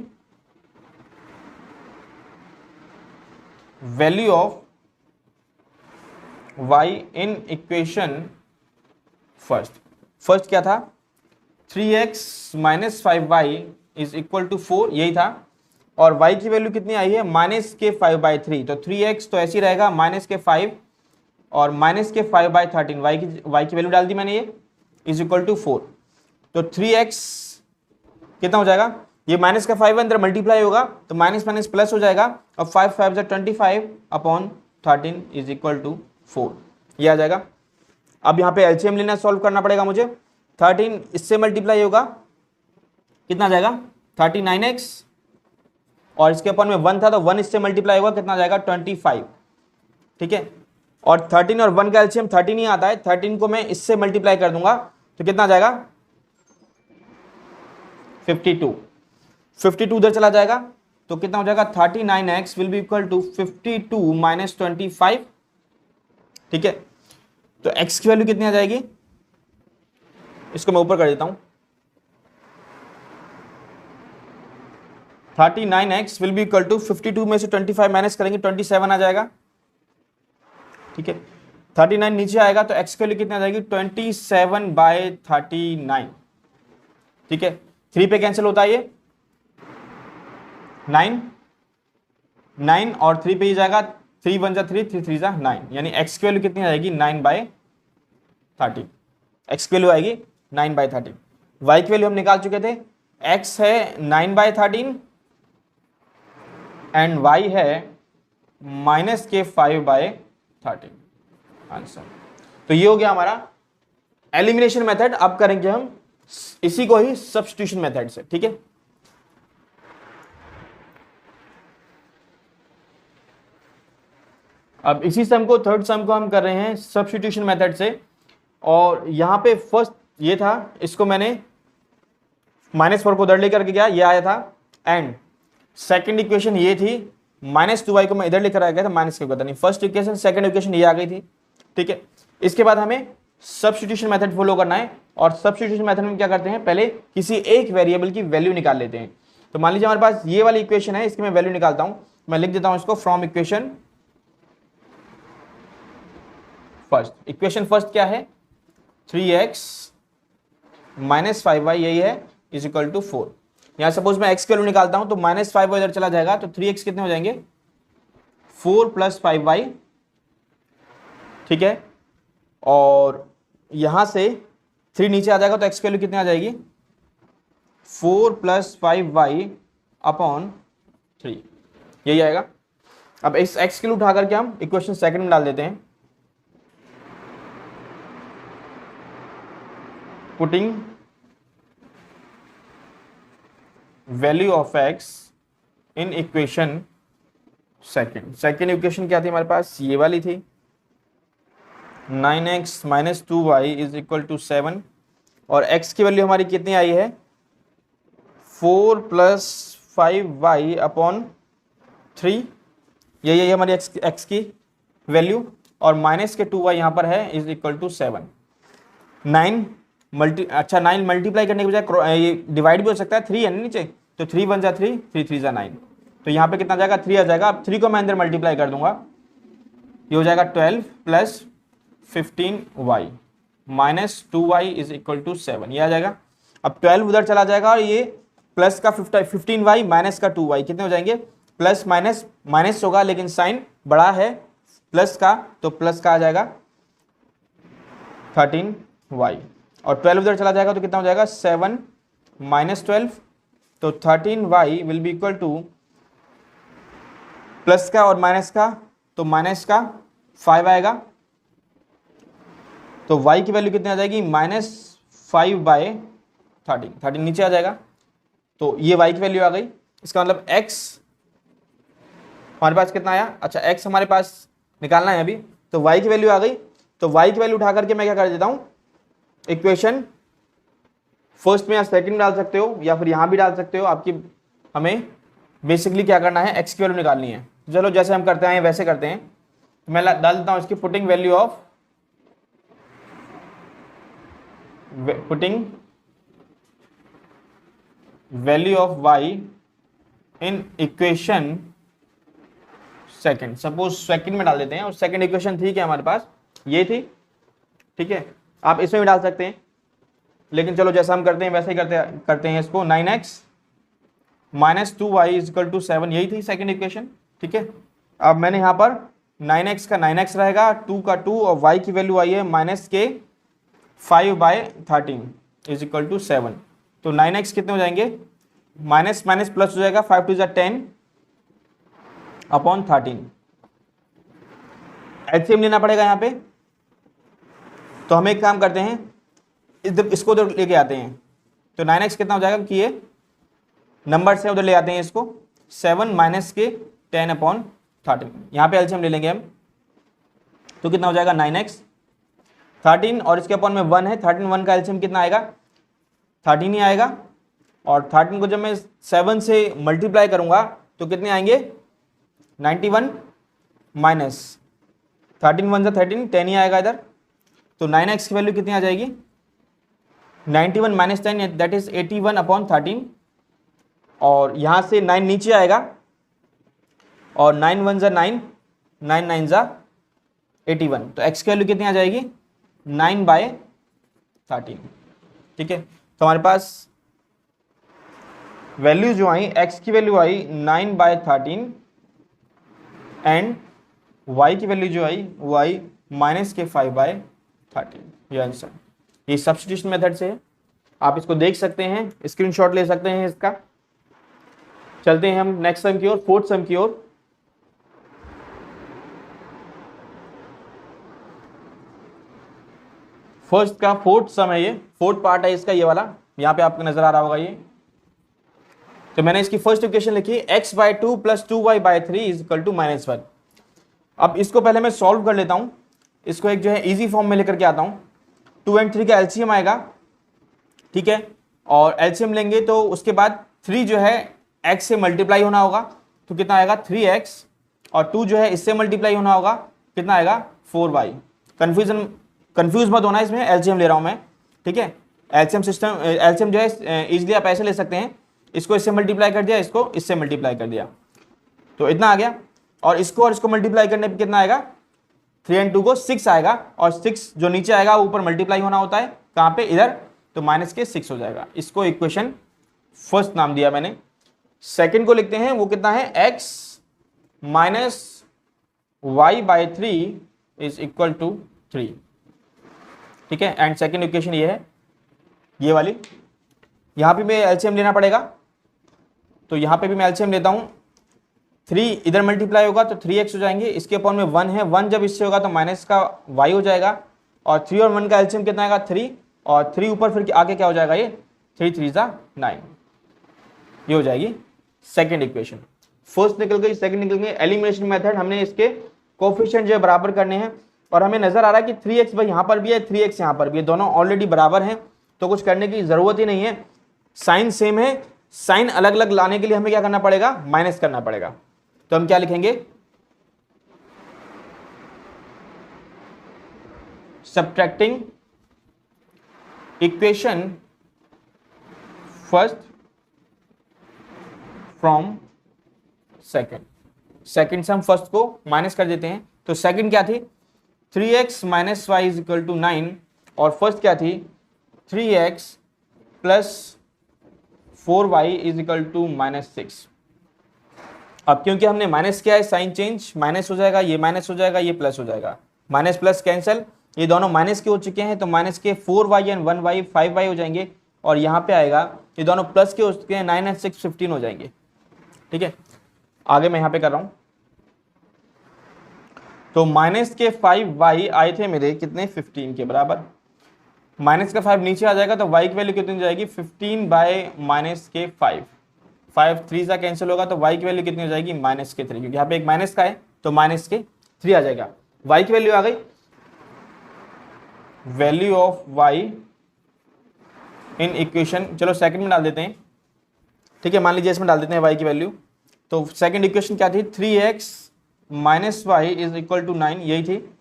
value of y in equation first. First क्या था 3x minus 5y is equal to 4, यही था। और y की वैल्यू कितनी आई है माइनस के 5/3, तो 3x तो ऐसे ही रहेगा माइनस के 5 और माइनस के 5/13, y की वैल्यू डाल दी मैंने, ये इज इक्वल टू 4। तो 3x कितना हो जाएगा, ये माइनस का 5 अंदर मल्टीप्लाई होगा तो माइनस माइनस प्लस हो जाएगा और 5 5 25/13 इज इक्वल टू 4, ये आ जाएगा। अब यहाँ पे एलसीएम लेना सॉल्व करना पड़ेगा मुझे। 13 इससे मल्टीप्लाई होगा कितना आ जाएगा 39x और इसके अपन में 1 था तो 1 इससे मल्टीप्लाई होगा कितना आ जाएगा 25, ठीक है। और 13 और 1 का एलसीएम 13 ही आता है, 13 को मैं इससे मल्टीप्लाई कर दूंगा तो कितना आ जाएगा 52, 52 उधर चला जाएगा तो कितना हो जाएगा 39x will be equal to 52 minus 25, ठीक है। तो x की वैल्यू कितनी आ जाएगी, इसको मैं ऊपर कर देता हूं 39x will be equal to 52 में से 25 माइनस करेंगे 27 आ जाएगा, ठीक है। 39 नीचे आएगा तो x की वैल्यू कितनी आ जाएगी 27/39। ठीक है, 3 पे कैंसिल होता है ये 9 9 और 3 पे ही जाएगा, 3 1 जा 3 3 3 जा 9, यानी x की वैल्यू कितनी आ जाएगी 9/30। x की वैल्यू आएगी 9/30। y की वैल्यू हम निकाल चुके थे, x है 9/13 एंड y है -5/13 आंसर। तो ये हो गया हमारा एलिमिनेशन मेथड। अब करेंगे हम इसी को ही सब्स्टिट्यूशन मेथड से। ठीक है, अब इसी सम को, थर्ड सम को हम कर रहे हैं सब्स्टिट्यूशन मेथड से। और यहां पे फर्स्ट ये था, इसको मैंने -4 को उधर लेकर के गया, ये आया था। एंड सेकंड इक्वेशन ये थी, -2y को मैं इधर लेकर आ गया था, माइनस के पता नहीं। फर्स्ट इक्वेशन सेकंड इक्वेशन ये आ गई थी। ठीक है, इसके बाद हमें सब्स्टिट्यूशन मेथड फॉलो करना है। और सब्स्टिट्यूशन मेथड में क्या करते हैं, पहले किसी एक वेरिएबल की वैल्यू निकाल लेते हैं। तो मान लीजिए हमारे पास ये वाली इक्वेशन है, इसकी मैं वैल्यू निकालता हूं। मैं लिख देता हूं इसको from equation first. Equation first क्या है, 3x - 5y यही है, इज इक्वल टू 4। यहां सपोज मैं x की वैल्यू निकालता हूं तो -5y इधर चला जाएगा, तो 3x कितने हो जाएंगे 4 + 5y। ठीक है, और यहां से 3 नीचे आ जाएगा तो x की वैल्यू कितनी आ जाएगी 4 + 5y/3, यही आएगा। अब इस x के लिए उठा करके हम इक्वेशन सेकंड में डाल देते हैं। Putting value of x in equation second. Second equation क्या थी हमारे पास, ये वाली थी, 9x - 2y is equal to 7। और x की वैल्यू हमारी कितनी आई है 4 + 5y/3, यही है हमारी x की वैल्यू। और माइनस के 2y यहाँ पर है, इज इक्वल टू 7। 9 मल्टीप्लाई करने के बजाय ये डिवाइड भी हो सकता है, 3 है नीचे, तो 3 1 जा 3 3 3 जा 9। तो यहाँ पे कितना आ जाएगा 3 आ जाएगा। अब 3 को मैं अंदर मल्टीप्लाई कर दूंगा, ये हो जाएगा 12 + 15y - 2y is equal to 7, ये आ जाएगा। अब 12 उधर चला जाएगा और ये प्लस का 15y माइनस का 2y कितने हो जाएंगे, प्लस माइनस माइनस होगा लेकिन साइन बड़ा है प्लस का, तो प्लस का आ जाएगा 13y। और 12 उधर चला जाएगा तो कितना हो जाएगा 7 - 12, तो 13y will be equal two plus का और माइनस का, तो माइनस का 5 आएगा। तो y की वैल्यू कितनी आ जाएगी -5/13, 13 नीचे आ जाएगा। तो ये y की वैल्यू आ गई। इसका मतलब x हमारे पास कितना आया, अच्छा x हमारे पास निकालना है अभी, तो y की वैल्यू आ गई। तो y की वैल्यू उठा करके मैं क्या कर देता हूं, इक्वेशन फर्स्ट में या सेकंड में डाल सकते हो या फिर यहां भी डाल सकते हो। आपकी हमें बेसिकली क्या करना है, x की वैल्यू निकालनी है। चलो जैसे हम करते हैं वैसे करते हैं। तो मैं डाल देता हूं इसकी putting value of y in equation second. Suppose second में डाल देते हैं, और सेकंड इक्वेशन थी क्या हमारे पास, ये थी। ठीक है, आप इसमें भी डाल सकते हैं, लेकिन चलो जैसा हम करते हैं वैसे ही करते हैं इसको। 9x - 2y is equal to 7, यही थी सेकंड इक्वेशन। ठीक है, अब मैंने यहाँ पर 9x का 9x रहेगा, 2 का 2, और y की वैल्यू आई है -5/13 इज इक्वल टू 7। तो 9x कितने हो जाएंगे, माइनस माइनस प्लस हो जाएगा, 5 2 10/13। एलसीएम लेना पड़ेगा यहाँ पे। तो हम एक काम करते हैं, इसको उधर लेके आते हैं। तो 9x कितना हो जाएगा कि ये नंबर से उधर ले आते हैं इसको, 7 - 10/13। यहाँ पे एलसीएम ले लेंगे हम, तो कितना हो जाएगा 9x 13, और इसके अपॉन में 1 है, 13 1 का एलसीएम कितना आएगा 13 ही आएगा। और 13 को जब मैं 7 से मल्टीप्लाई करूंगा तो कितने आएंगे 91 माइनस 13 1 13, 10 ही आएगा इधर। तो 9x की वैल्यू कितनी आ जाएगी 91 - 10, दैट इज 81/13। और यहां से 9 नीचे आएगा, और 9 1 9, 9 9 जा 81, तो x की वैल्यू कितनी आ जाएगी 9/13। ठीक है, तो हमारे पास वैल्यू जो आई, x की वैल्यू आई 9/13 एंड y की वैल्यू जो आई वो आई -5/13। ये आंसर, ये सब्स्टिट्यूशन मेथड से है। आप इसको देख सकते हैं, स्क्रीनशॉट ले सकते हैं इसका। चलते हैं हम नेक्स्ट सम की ओर, फोर्थ सम की ओर। फोर्थ सम है, ये फोर्थ पार्ट है इसका, ये वाला यहाँ पे आपको नजर आ रहा होगा ये। तो मैंने इसकी फर्स्ट इक्वेशन लिखी x/2 + 2y/3 = -1। अब इसको पहले मैं सॉल्व कर लेता हूं, इसको एक जो है इजी फॉर्म में लेकर के आता हूं। 2 और 3 का एलसीएम आएगा, ठीक है, और एलसीएम लेंगे तो उसके बाद 3 जो है x से मल्टीप्लाई होना होगा, तो कितना आएगा 3x, और 2 जो है इससे मल्टीप्लाई होना होगा, कितना आएगा 4y। कंफ्यूज मत होना, इसमें एलसीएम ले रहा हूं मैं, ठीक है। एलसीएम जो है इजीली आप ऐसे ले सकते हैं, इसको इससे मल्टीप्लाई कर दिया, इसको इससे मल्टीप्लाई कर दिया, तो इतना आ गया। और इसको मल्टीप्लाई करने पे कितना आएगा, 3 और 2 को 6 आएगा, और 6 जो नीचे आएगा ऊपर मल्टीप्लाई होना होता है, कहाँ पे, इधर, तो -6 हो जाएगा। इसको इक्वेशन फर्स्ट नाम दिया मैंने। सेकंड को लिखते हैं, वो कितना है, x - y/3 = 3। ठीक है, एंड सेकंड इक्वेशन ये है, ये वाली। यहां पे मैं एलसीएम लेना पड़ेगा, तो यहां पे भी मैं एलसीएम लेता हूं। 3 इधर मल्टीप्लाई होगा तो 3x हो जाएंगे, इसके अपॉन में 1 है, 1 जब इससे होगा तो माइनस का y हो जाएगा, और 3 और 1 का एलसीएम कितना आएगा 3, और 3 ऊपर फिर आगे क्या हो जाएगा, ये 3 3 9, ये हो जाएगी सेकंड इक्वेशन। फर्स्ट निकल गई, सेकंड निकल गई। एलिमिनेशन मेथड, हमने इसके कोफिशिएंट जो है बराबर करने हैं, और हमें नजर आ रहा है कि 3x भाई यहाँ पर भी है, 3x यहाँ पर भी है, दोनों ऑलरेडी बराबर हैं, तो कुछ करने की जरूरत ही नहीं है। साइन सेम है, साइन अलग अलग लाने के लिए हमें क्या करना पड़ेगा, माइनस करना पड़ेगा। तो हम क्या लिखेंगे, subtracting equation first from second. Second से हम फर्स्ट को माइनस कर देते हैं, तो सेकंड क्या थी, 3x - y = 9, और फर्स्ट क्या थी, 3x + 4y = -6। अब क्योंकि हमने माइनस किया है, साइन चेंज, माइनस हो जाएगा, ये माइनस हो जाएगा, ये प्लस हो जाएगा, माइनस प्लस कैंसिल, ये दोनों माइनस के हो चुके हैं, तो माइनस के 4y एंड 1y 5y हो जाएंगे, और यहाँ पे आएगा, ये दोनों प्लस के हो चुके हैं, 9 और 6 15 हो जाएंगे। ठीक है, आगे मैं यहाँ पे कर रहा हूँ, तो माइनस के 5y आए थे मेरे कितने, 15 के बराबर, माइनस का 5 नीचे आ जाएगा, तो y की वैल्यू कितनी हो जाएगी, 15/-5, 5 3 सा कैंसिल होगा, तो y की वैल्यू कितनी हो जाएगी, -3, क्योंकि यहाँ पे एक माइनस का है, तो -3 आ जाएगा। y की वैल्यू आ गई, value of y in equation, चलो सेकंड में डाल देते हैं, ठीक है, मान लीजिए इसमें डाल देते हैं y की वैल्यू। तो सेकंड इक्वेशन क्या थी, 3x - y = 9, यही थी।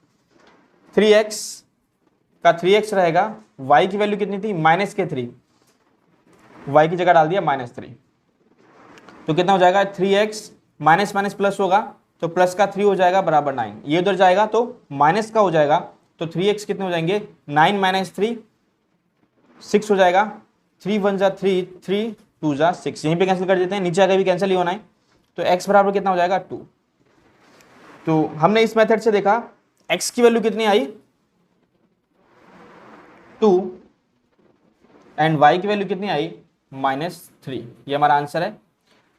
3x का 3x रहेगा, y की वैल्यू कितनी थी, -3, y की जगह डाल दिया -3, तो कितना हो जाएगा, 3x माइनस माइनस प्लस होगा, तो प्लस का 3 हो जाएगा बराबर 9, ये उधर जाएगा तो माइनस का हो जाएगा, तो 3x कितने हो जाएंगे, 9 - 3 6 हो जाएगा, 3 1 = 3, 3 2 = 6, यहीं पे कैंसिल कर देते हैं, नीचे आगे भी कैंसिल ही होना है, तो x बराबर कितना हो जाएगा 2। तो हमने इस मेथड से देखा x की वैल्यू कितनी आई 2, एंड y की वैल्यू कितनी आई -3, ये हमारा आंसर है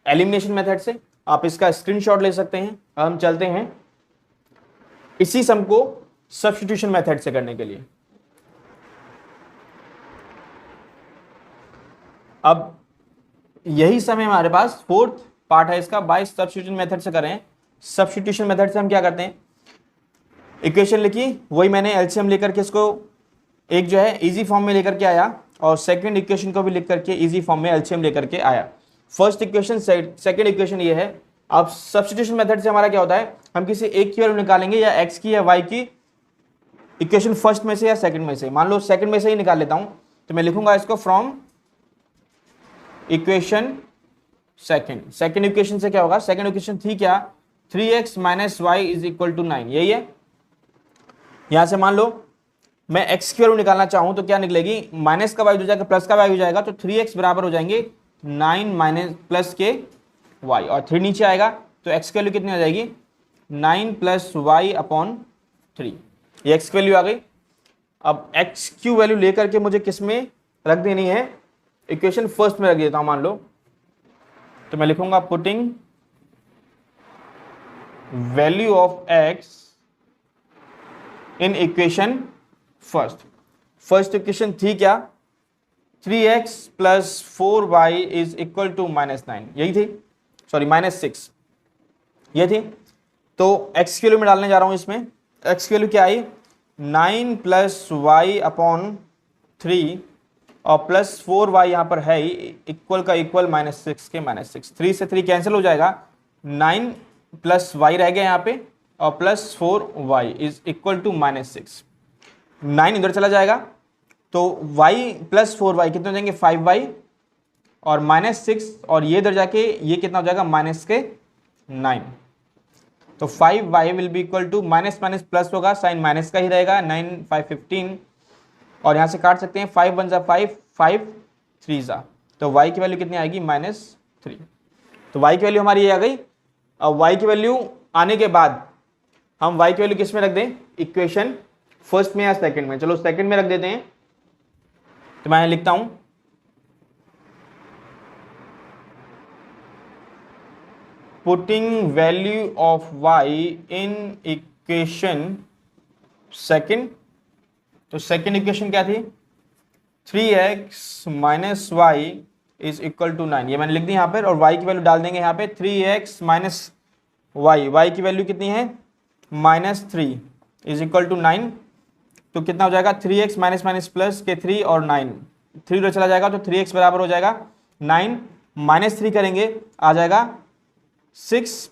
एलिमिनेशन मेथड से। आप इसका स्क्रीनशॉट ले सकते हैं। हम चलते हैं इसी सम को सब्स्टिट्यूशन मेथड से करने के लिए। अब यही सम है हमारे पास, फोर्थ पार्ट है इसका, बाय सब्स्टिट्यूशन मेथड से करें। सब्स्टिट्यूशन मेथड से हम क्या करते हैं, इक्वेशन लिखी, वही मैंने एलसीएम लेकर के इसको एक जो है इजी फॉर्म में लेकर के आया, और सेकंड इक्वेशन को भी लिख करके इजी फॉर्म में एलसीएम लेकर के आया। फर्स्ट इक्वेशन, सेकंड इक्वेशन ये है। अब सब्स्टिट्यूशन मेथड से हमारा क्या होता है, हम किसी एक की वैल्यू निकालेंगे, या एक्स की या वाई की, इक्वेशन फर्स्ट में से या सेकंड में से। मान लो सेकंड में से ही निकाल लेता हूं, तो मैं लिखूंगा इसको from equation second. Second equation से क्या होगा, सेकंड इक्वेशन थी क्या, 3x - y = 9, यही है। यहां से मान लो मैं x की वैल्यू निकालना चाहूं तो क्या निकलेगी, माइनस का वाई हो जाएगा प्लस का वाई हो जाएगा, तो 3x बराबर हो जाएंगे 9 माइनस प्लस के y, और 3 नीचे आएगा तो x की वैल्यू कितनी आ जाएगी 9 प्लस वाई अपॉन 3, ये x की वैल्यू आ गई। अब x की वैल्यू लेकर के मुझे किस में रख देनी है, इक्वेशन फर्स्ट में रख देता हूं मान लो, तो मैं लिखूंगा putting value of x in equation first equation थी क्या, 3x plus 4y is equal to -9, यही थी, सॉरी -6 ये थी। तो x की वैल्यू में डालने जा रहा हूं, इसमें x की वैल्यू क्या आई 9 प्लस वाई अपॉन 3 और प्लस 4y यहां पर है इक्वल का इक्वल -6 के -6, 3 से 3 कैंसिल हो जाएगा, 9 प्लस वाई रह गया यहाँ पे और plus 4y is equal to -6, 9 इधर चला जाएगा तो y प्लस 4y कितने हो जाएंगे 5y और -6, और ये इधर जाके ये कितना हो जाएगा -9, तो 5y will be equal to minus minus plus होगा, साइन माइनस का ही रहेगा, 9 5 15, और यहां से काट सकते हैं 5 1 जा 5 5 3 जा, तो y की वैल्यू कितनी आएगी -3, तो y की वैल्यू हमारी ये आ गई। अब y की वैल्यू आने के बाद हम y की वैल्यू किस में रख दें, इक्वेशन फर्स्ट में या सेकंड में, चलो सेकंड में रख देते हैं, तो मैं लिखता हूं putting value of y in equation second, तो सेकंड इक्वेशन क्या थी 3x minus y is equal to 9, ये मैंने लिख दी यहाँ पर, और y की वैल्यू डाल देंगे यहाँ पे 3x माइनस वाई, y की वैल्यू कितनी है -3 इज इक्वल टू 9, तो कितना हो जाएगा 3x माइनस माइनस प्लस के 3 और 9, 3 उधर चला जाएगा तो 3x बराबर हो जाएगा 9 -3 करेंगे आ जाएगा 6,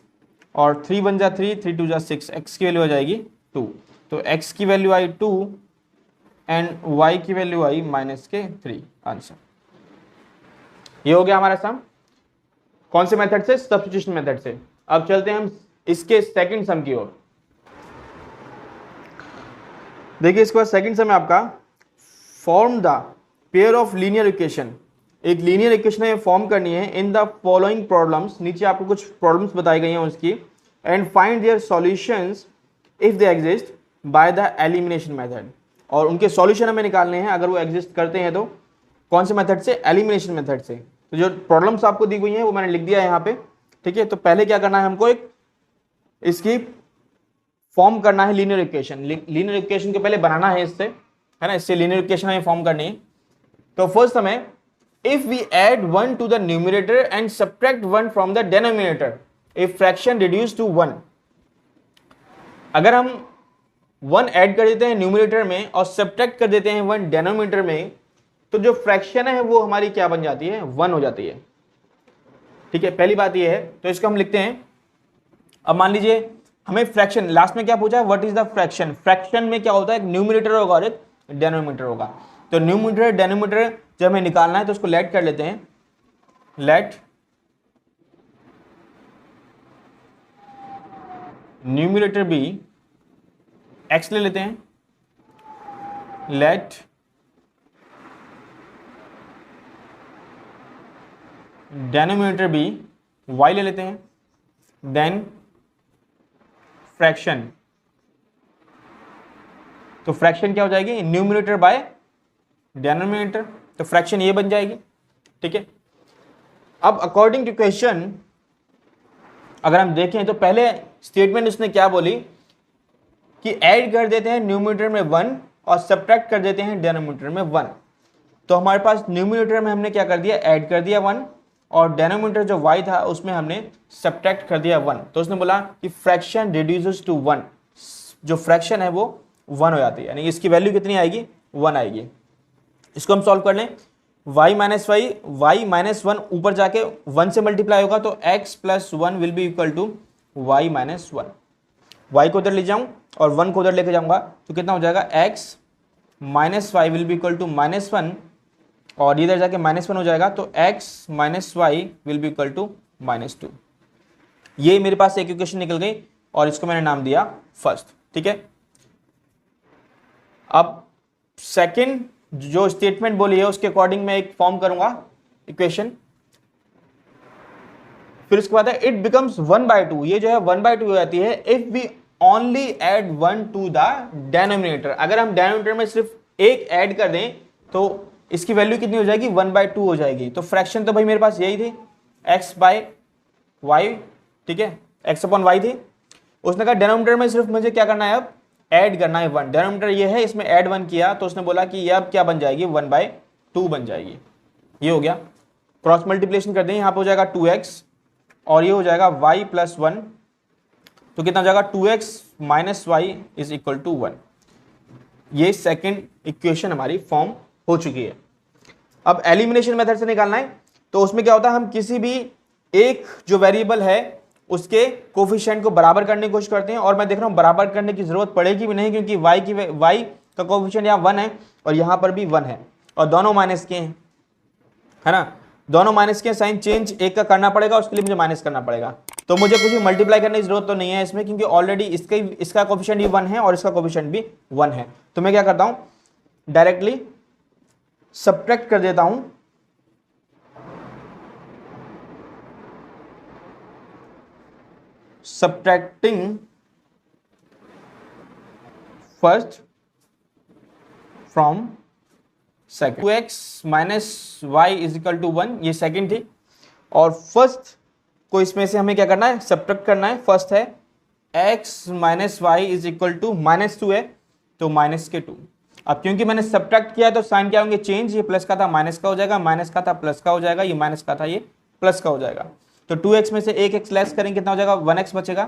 और 3 1 जा 3 3 2 जा 6, x की वैल्यू आ जाएगी 2, तो x की वैल्यू आई 2 एंड y की वैल्यू आई -3, आंसर ये हो गया हमारा सम। कौन से मेथड से, सब्स्टिट्यूशन मेथड से। अब चलते हैं हम इसके सेकंड सम की ओर। देखिए इसके बाद सेकंड सम है आपका form the pair of linear equation, एक लीनियर इक्वेशन है फॉर्म करनी है इन द फॉलोइंग प्रॉब्लम्स, नीचे आपको कुछ प्रॉब्लम्स बताई गई हैं उसकी, and find their solutions if they exist by the elimination method, और उनके सॉल्यूशन हमें निकालने हैं अगर वो एग्जिस्ट करते हैं तो कौन से मेथड से, एलिमिनेशन मेथड से। तो जो प्रॉब्लम्स आपको दी हुई हैं वो मैंने लिख दिया है यहाँ पे, ठीक है। तो पहले क्या करना है हमको, एक इसकी फॉर्म करना है लीनियर इक्वेशन, लीनियर इक्वेशन को पहले बनाना है इससे, है ना, इससे लीनियर इक्वेशन हमें फॉर्म करनी है। तो फर्स्ट हमें if we add 1 to the numerator and subtract 1 from the denominator if fraction reduce to 1, अगर हम 1 ऐड कर देते हैं न्यूमरेटर में और सब्ट्रैक्ट कर देते हैं 1 डिनोमिनेटर में, तो जो फ्रैक्शन है वो हमारी क्या बन जाती है, 1 हो जाती है, ठीक है। पहली बात ये है, तो इसको हम लिखते हैं। अब मान लीजिए हमें फ्रैक्शन लास्ट में क्या पूछा है, what is the fraction, fraction में क्या होता है, एक न्यूमरेटर होगा और एक डिनोमिनेटर होगा। तो न्यूमरेटर डिनोमिनेटर जब हमें निकालना है तो उसको लेट कर लेते हैं, लेट न्यूमरेटर बी एक्स ले लेते हैं, लेट डिनोमिनेटर बी वाई ले लेते हैं, देन फ्रैक्शन, तो फ्रैक्शन क्या हो जाएगी, न्यूमरेटर बाय डिनोमिनेटर, तो फ्रैक्शन ये बन जाएगी, ठीक है। अब अकॉर्डिंग टू क्वेश्चन अगर हम देखें तो पहले स्टेटमेंट उसने क्या बोली कि ऐड कर देते हैं न्यूमरेटर में 1 और सब्ट्रैक्ट कर देते हैं डिनोमिनेटर में 1। तो हमारे पास न्यूमरेटर में हमने क्या कर दिया, ऐड कर दिया 1, और डिनोमिनेटर जो y था उसमें हमने सब्ट्रैक्ट कर दिया 1। तो उसने बोला कि फ्रैक्शन रिड्यूसेस टू 1, जो फ्रैक्शन है वो 1 हो जाती है, यानी इसकी वैल्यू कितनी आएगी, 1 आएगी। इसको हम सॉल्व कर लें, y माइनस वन ऊपर जाके 1 से मल्टीप्लाई होगा तो x plus 1 will be equal to y minus 1, y को उधर ले जाऊं और 1 को उधर लेके जाऊंगा तो कितना हो जाएगा, x minus y will be equal to -1, और इधर जाके -1 हो जाएगा तो x minus y will be equal to -2। ये मेरे पास एक इक्वेशन निकल गई और इसको मैंने नाम दिया फर्स्ट, ठीक है। अब सेकंड जो स्टेटमेंट बोली है उसके अकॉर्डिंग मैं एक फॉर्म करूंगा इक्वेशन, फिर उसके बाद है इट बिकम्स 1/2, ये जो है 1/2 हो जाती है if we only add 1 to the denominator. अगर हम डेनोमिनेटर में सिर्फ एक ऐड कर दें तो इसकी वैल्यू कितनी हो जाएगी, 1/2 हो जाएगी। तो फ्रैक्शन तो भाई मेरे पास यही थी, x/y, ठीक है, x/y थी। उसने कहा डेनोमिनेटर में सिर्फ मुझे क्या करना है, अब ऐड करना है 1। डेनोमिनेटर ये है, इसमें ऐड 1 किया तो उसने बोला कि ये अब क्या बन जाएगी, 1/2 बन जाएगी। ये हो गया, क्रॉस मल्टीप्लिकेशन कर दें, यहाँ पे हो जाएगा 2x और ये हो जाएगा y + 1, तो कितना हो जाएगा 2x - y = 1। ये सेकंड इक्वेशन हमारी फॉर्म हो चुकी है। अब एलिमिनेशन मेथड से निकालना है, तो उसमें क्या होता है, हम किसी भी एक जो वेरिएबल है उसके कोफिशिएंट को बराबर करने की कोशिश करते हैं, और मैं देख रहा हूं बराबर करने की जरूरत पड़ेगी भी नहीं, क्योंकि y का कोफिशिएंट यहाँ 1 है और यहाँ पर भी 1 है और दोनों माइनस के हैं, है ना, दोनों माइनस के, साइन चेंज एक का करना पड़ेगा, उसके लिए मुझे माइनस करना पड़ेगा। तो मुझे कुछ भी मल्टीप्लाई करने की जरूरत तो नहीं है इसमें, क्योंकि ऑलरेडी इसका कोफिशिएंट भी 1 है और इसका कोफिशिएंट भी 1 है। तो मैं क्या करता हूं, डायरेक्टली सब्ट्रैक्ट कर देता हूं, subtracting first from second, 2x - y = 1, ये सेकंड थी, और फर्स्ट को इसमें से हमें क्या करना है, सब्ट्रैक्ट करना है। फर्स्ट है x - y = -2 है, तो -2। अब क्योंकि मैंने सब्ट्रैक्ट किया है तो साइन क्या होंगे, चेंज, ये प्लस का था माइनस का हो जाएगा, माइनस का था प्लस का हो जाएगा, ये माइनस का था ये प्लस का हो जाएगा। तो 2x में से 1x लेस करेंगे, कितना हो जाएगा, 1x बचेगा,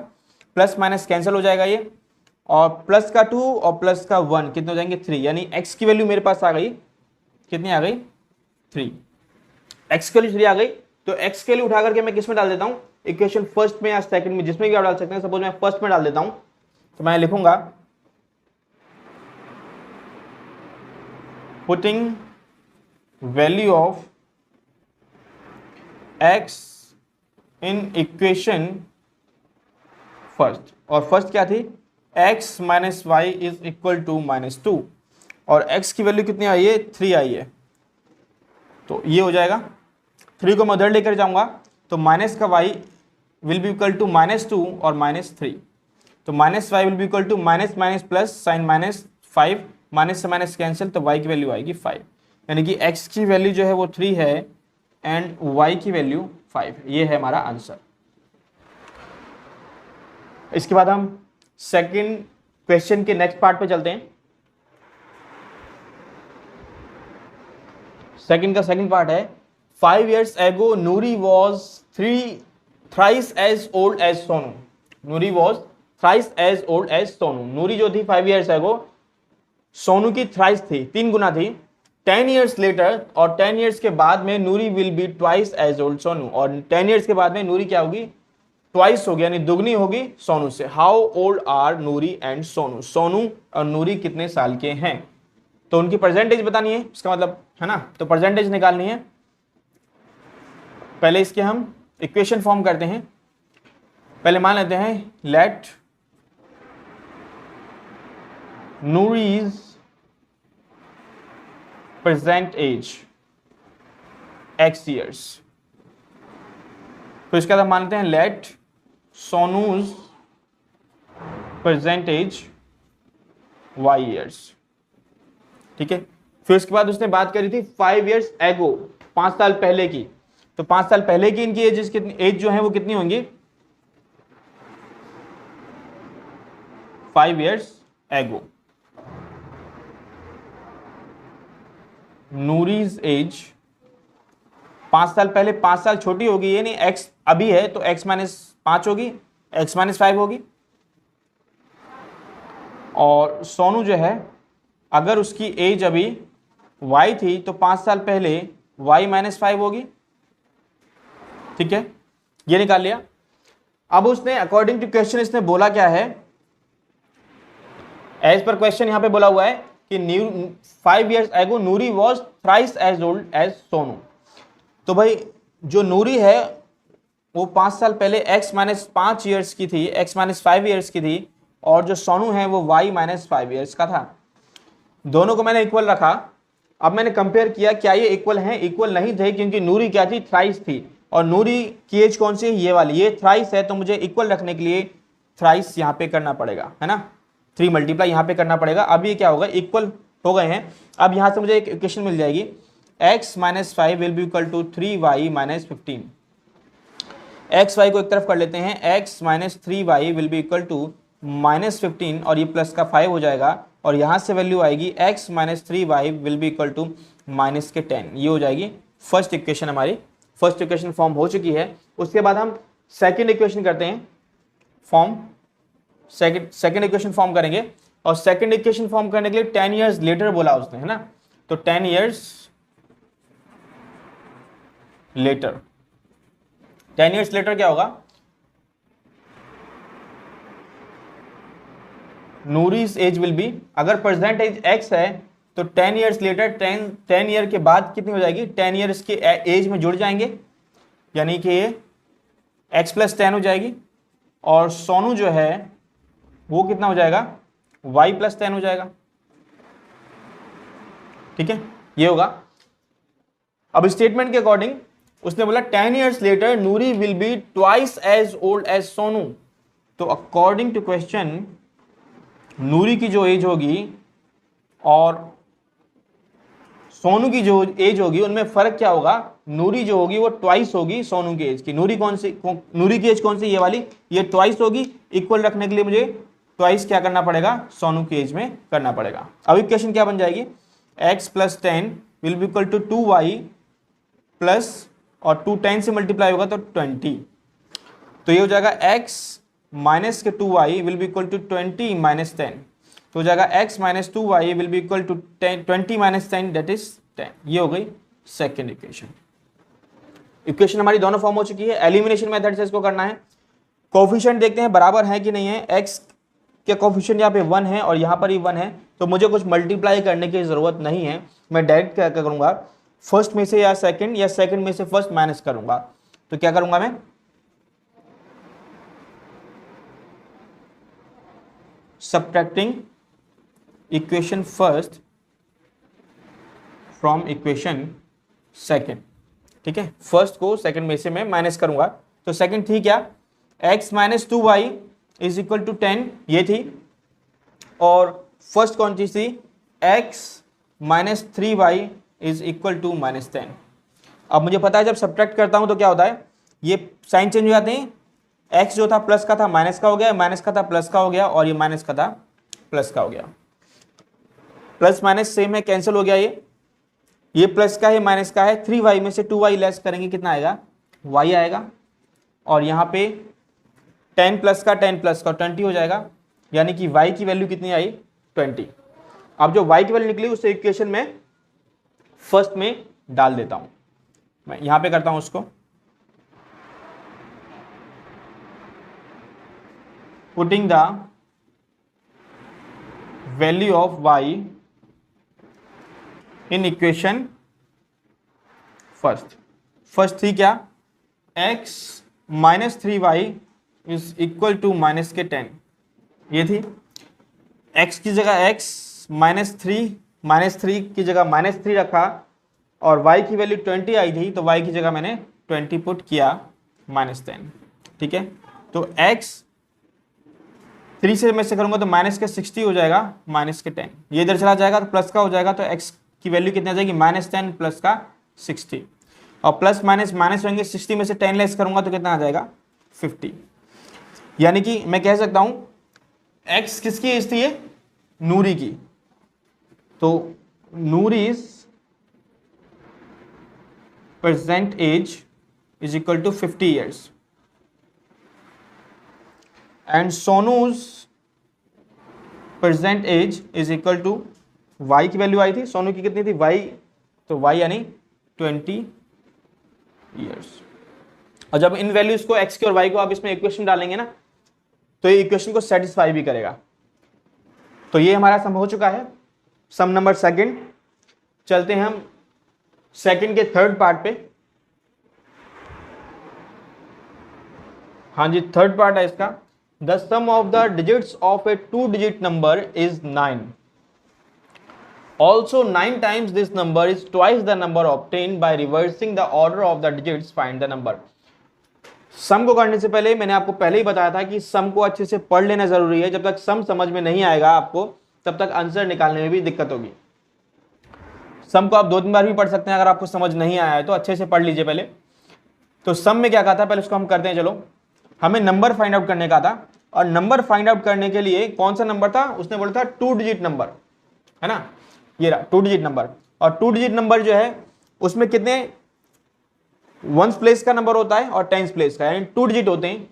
प्लस माइनस कैंसिल हो जाएगा ये, और प्लस का 2 और प्लस का 1 कितने हो जाएंगे, 3, यानी x की वैल्यू मेरे पास आ गई, कितनी आ गई, 3। x के लिए 3 आ गई, तो x के लिए उठा करके मैं किस में डाल देता हूं, इक्वेशन फर्स्ट में या सेकंड में, जिसमें भी आप डाल सकते हैं। सपोज मैं फर्स्ट में डाल देता हूं, तो मैं लिखूंगा putting value of x in equation first, और फर्स्ट क्या थी, x - y = -2, और x की वैल्यू कितनी आई है, 3 आई है। तो ये हो जाएगा, 3 को मैं उधर लेकर जाऊंगा, तो माइनस का y will be equal to -2 और -3, तो -y will be equal to minus plus sign -5, minus से माइनस कैंसिल, तो y की वैल्यू आएगी 5, यानी कि x की वैल्यू जो है वो 3 है एंड y की वैल्यू 5। ये है हमारा आंसर। इसके बाद हम सेकंड क्वेश्चन के नेक्स्ट पार्ट पे चलते हैं। सेकंड का सेकंड पार्ट है, 5 years ago Nuri was thrice as old as Sonu. Nuri was thrice as old as Sonu. नूरी जो थी 5 years ago सोनू की थ्राइस थी, 3 गुना थी। 10 years later, और 10 years के बाद में Noori will be twice as old Sonu, और 10 years के बाद में नूरी क्या होगी, ट्वाइस होगी, यानी दुगनी होगी सोनू से। How old are Noori and Sonu, Sonu और नूरी कितने साल के हैं, तो उनकी परसेंटेज बतानी है, इसका मतलब है ना, तो परसेंटेज निकालनी है। पहले इसके हम इक्वेशन फॉर्म करते हैं। पहले मान लेते हैं let Noori's present age x years, तो इसका मान लेते हैं let Sonu's present age y years, ठीक है। फिर उसके बाद उसने बात करी थी 5 years ago, 5 साल पहले की, तो 5 साल पहले की इनकी एज कितनी, एज जो है वो कितनी होंगी, 5 years ago नूरीज एज, 5 साल पहले, 5 साल छोटी होगी, ये नहीं x अभी है तो x - 5 होगी, x - 5 होगी। और सोनू जो है अगर उसकी एज अभी y थी तो 5 साल पहले y - 5 होगी, ठीक है, ये निकाल लिया। अब उसने अकॉर्डिंग टू क्वेश्चन इसने बोला क्या है, एज पर क्वेश्चन यहां पे बोला हुआ है कि 5 years ago Noori was thrice as old as Sonu. तो भाई जो नूरी है वो 5 साल पहले x - 5 years की थी, x - 5 years की थी, और जो सोनू है वो y - 5 years का था। दोनों को मैंने इक्वल रखा। अब मैंने कंपेयर किया क्या ये इक्वल हैं, इक्वल नहीं थे, क्योंकि नूरी क्या थी, थ्राइस थी, और नूरी की एज कौन सी है, ये वाली, ये थ्राइस है, तो मुझे इक्वल रखने के लिए थ्राइस यहाँ पे करना पड़ेगा, है ना, 3 मल्टीप्लाई यहाँ पे करना पड़ेगा। अब ये क्या होगा, इक्वल हो गए हैं। अब यहाँ से मुझे एक इक्वेशन मिल जाएगी, x minus 5 will be equal to 3y minus 15। X y को एक तरफ कर लेते हैं, x minus 3y will be equal to minus 15, और ये प्लस का 5 हो जाएगा, और यहाँ से वैल्यू आएगी x minus 3y will be equal to minus के 10। ये हो जाएगी फर्स्ट इक्वेशन, हमारी फर्स्ट इक्वेशन फॉर्म हो चुकी है। उसके बाद हम सेकेंड इक्वेशन करते हैं फॉर्म, सेकेंड इक्वेशन फॉर्म करेंगे, और सेकेंड इक्वेशन फॉर्म करने के लिए 10 ईयर्स लेटर बोला उसने, है ना, तो 10 ईयर्स लेटर, 10 ईयर्स लेटर क्या होगा, नूरीज एज विल बी, अगर प्रेजेंट एज x है तो 10 ईयर्स लेटर, 10 ईयर के बाद कितनी हो जाएगी, 10 ईयर्स के एज में जुड़ जाएंगे, यानी कि ये x प्लस 10 हो जाएगी, और सोनू जो है वो कितना हो जाएगा, y प्लस 10 हो जाएगा। ठीक है, ये होगा। अब स्टेटमेंट के अकॉर्डिंग उसने बोला 10 years later Noori will be twice as old as Sonu, तो अकॉर्डिंग टू क्वेश्चन नूरी की जो एज होगी और सोनू की जो एज होगी उनमें फर्क क्या होगा, नूरी जो होगी वो ट्वाइस होगी सोनू की एज की। नूरी की एज कौन सी, ये वाली, ये ट्वाइस होगी। इक्वल रखने के लिए मुझे ट्वाइस क्या करना पड़ेगा, सोनू की एज में करना पड़ेगा। अब इक्वेशन क्या बन जाएगी, x plus 10 will be equal to 2y plus, और 2 10 से मल्टीप्लाई होगा तो 20, तो ये हो जाएगा x माइनस के 2y will be equal to 20 minus 10, तो हो जाएगा x minus 2y will be equal to 20 minus 10 that is 10। ये हो गई सेकेंड इक्वेशन। इक्वेशन हमारी दोनों फॉर्म हो चुकी है। एलिमिनेशन मेथड से इसको करना है। कोफिशिएंट देखते हैं बराबर है कि नहीं है, x के कोफिशिएंट यहाँ पे 1 है और यहाँ पर ही 1 है, तो मुझे कुछ मल्टीप्लाई करने की जरूरत नहीं है। मैं डायरेक्ट क्या करूँगा, फर्स्ट में से या सेकंड में से फर्स्ट माइनस करूँगा। तो क्या करूँगा मैं, subtracting equation first from equation second. ठीक है, फर्स्ट को सेकंड में से मैं माइनस करूंगा, तो सेकंड थी क्या, x minus 2y is equal to 10, ये थी, और फर्स्ट कौन सी थी, x minus 3y is equal to minus 10। अब मुझे पता है जब सब्ट्रैक्ट करता हूं तो क्या होता है, ये साइन चेंज हो जाते हैं, x जो था प्लस का था माइनस का हो गया, माइनस का था प्लस का हो गया, और ये माइनस का था प्लस का हो गया। प्लस माइनस सेम है, कैंसिल हो गया, ये प्लस का है माइनस का है, 3y में से 2y लेस करेंगे कितना आएगा, y आएगा, और यहाँ पे 10 प्लस का 20 हो जाएगा, यानी कि y की वैल्यू कितनी आई, 20। अब जो y की वैल्यू निकली उसे इक्वेशन में फर्स्ट में डाल देता हूं, मैं यहां पे करता हूं उसको, putting the value of y in equation first थी क्या, x minus 3y is equal to minus के 10, ये थी। x की जगह x माइनस 3 की जगह माइनस 3 रखा, और y की वैल्यू 20 आई थी, तो y की जगह मैंने 20 पुट किया माइनस 10। ठीक है, तो x 3 से मैं से करूंगा तो माइनस के 60 हो जाएगा, माइनस के 10, ये इधर चला जाएगा तो प्लस का हो जाएगा, तो x की वैल्यू कितनी आ जाएगी, माइनस 10 प्लस का 60, और प्लस माइनस माइनस होंगे, 60 में से 10 लेस करूंगा तो कितना आ जाएगा, 50। यानी कि मैं कह सकता हूं x किसकी एज थी, ये नूरी की, तो Noori's present age is equal to 50 years, and Sonu's present age is equal to, y की वैल्यू आई थी, सोनू की कितनी थी, y, तो y यानी 20 ईयर्स। और जब इन वैल्यूज को x की और y को आप इसमें इक्वेशन डालेंगे ना, तो ये इक्वेशन को सेटिस्फाई भी करेगा। तो ये हमारा सम हो चुका है, सम नंबर सेकंड। चलते हैं हम सेकंड के थर्ड पार्ट पे। हाँ जी, थर्ड पार्ट है इसका, the sum of the digits of a 2 digit number is 9। Also 9 times this number is twice the number obtain by reversing the order of the digits, find the number. Sum को करने से पहले मैंने आपको पहले ही बताया था कि सम को अच्छे से पढ़ लेना जरूरी है। जब तक सम समझ में नहीं आएगा आपको, तब तक आंसर निकालने में भी दिक्कत होगी। सम को आप 2-3 बार भी पढ़ सकते हैं, अगर आपको समझ नहीं आया है तो अच्छे से पढ़ लीजिए पहले। तो सम में क्या कहा था, पहले उसको हम करते हैं। चलो, हमें नंबर फाइंड आउट करने का था, और नंबर फाइंड आउट करने के लिए कौन सा नंबर था, उसने बोला था 2 डिजिट नंबर, है ना, ये रहा 2 डिजिट नंबर। और 2 डिजिट नंबर जो है उसमें कितने वंस प्लेस का नंबर होता है और टेंस प्लेस का, यानी 2 डिजिट होते हैं।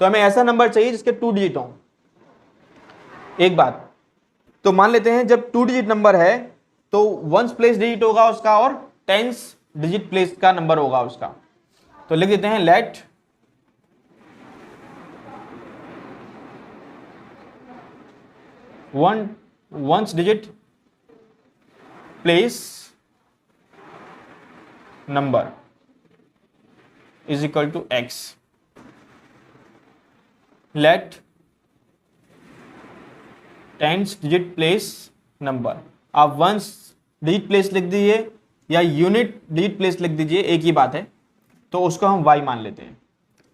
तो हमें ऐसा नंबर चाहिए जिसके 2 डिजिट हो। एक बात तो मान लेते हैं, जब 2 डिजिट नंबर है तो वंस प्लेस डिजिट होगा उसका और टेंस डिजिट प्लेस का नंबर होगा उसका। तो लिख देते हैं let ones digit place number is equal to x. Let tens digit place number, आप वंस डिजिट प्लेस लिख दीजिए या यूनिट डिजिट प्लेस लिख दीजिए, एक ही बात है। तो उसको हम y मान लेते हैं,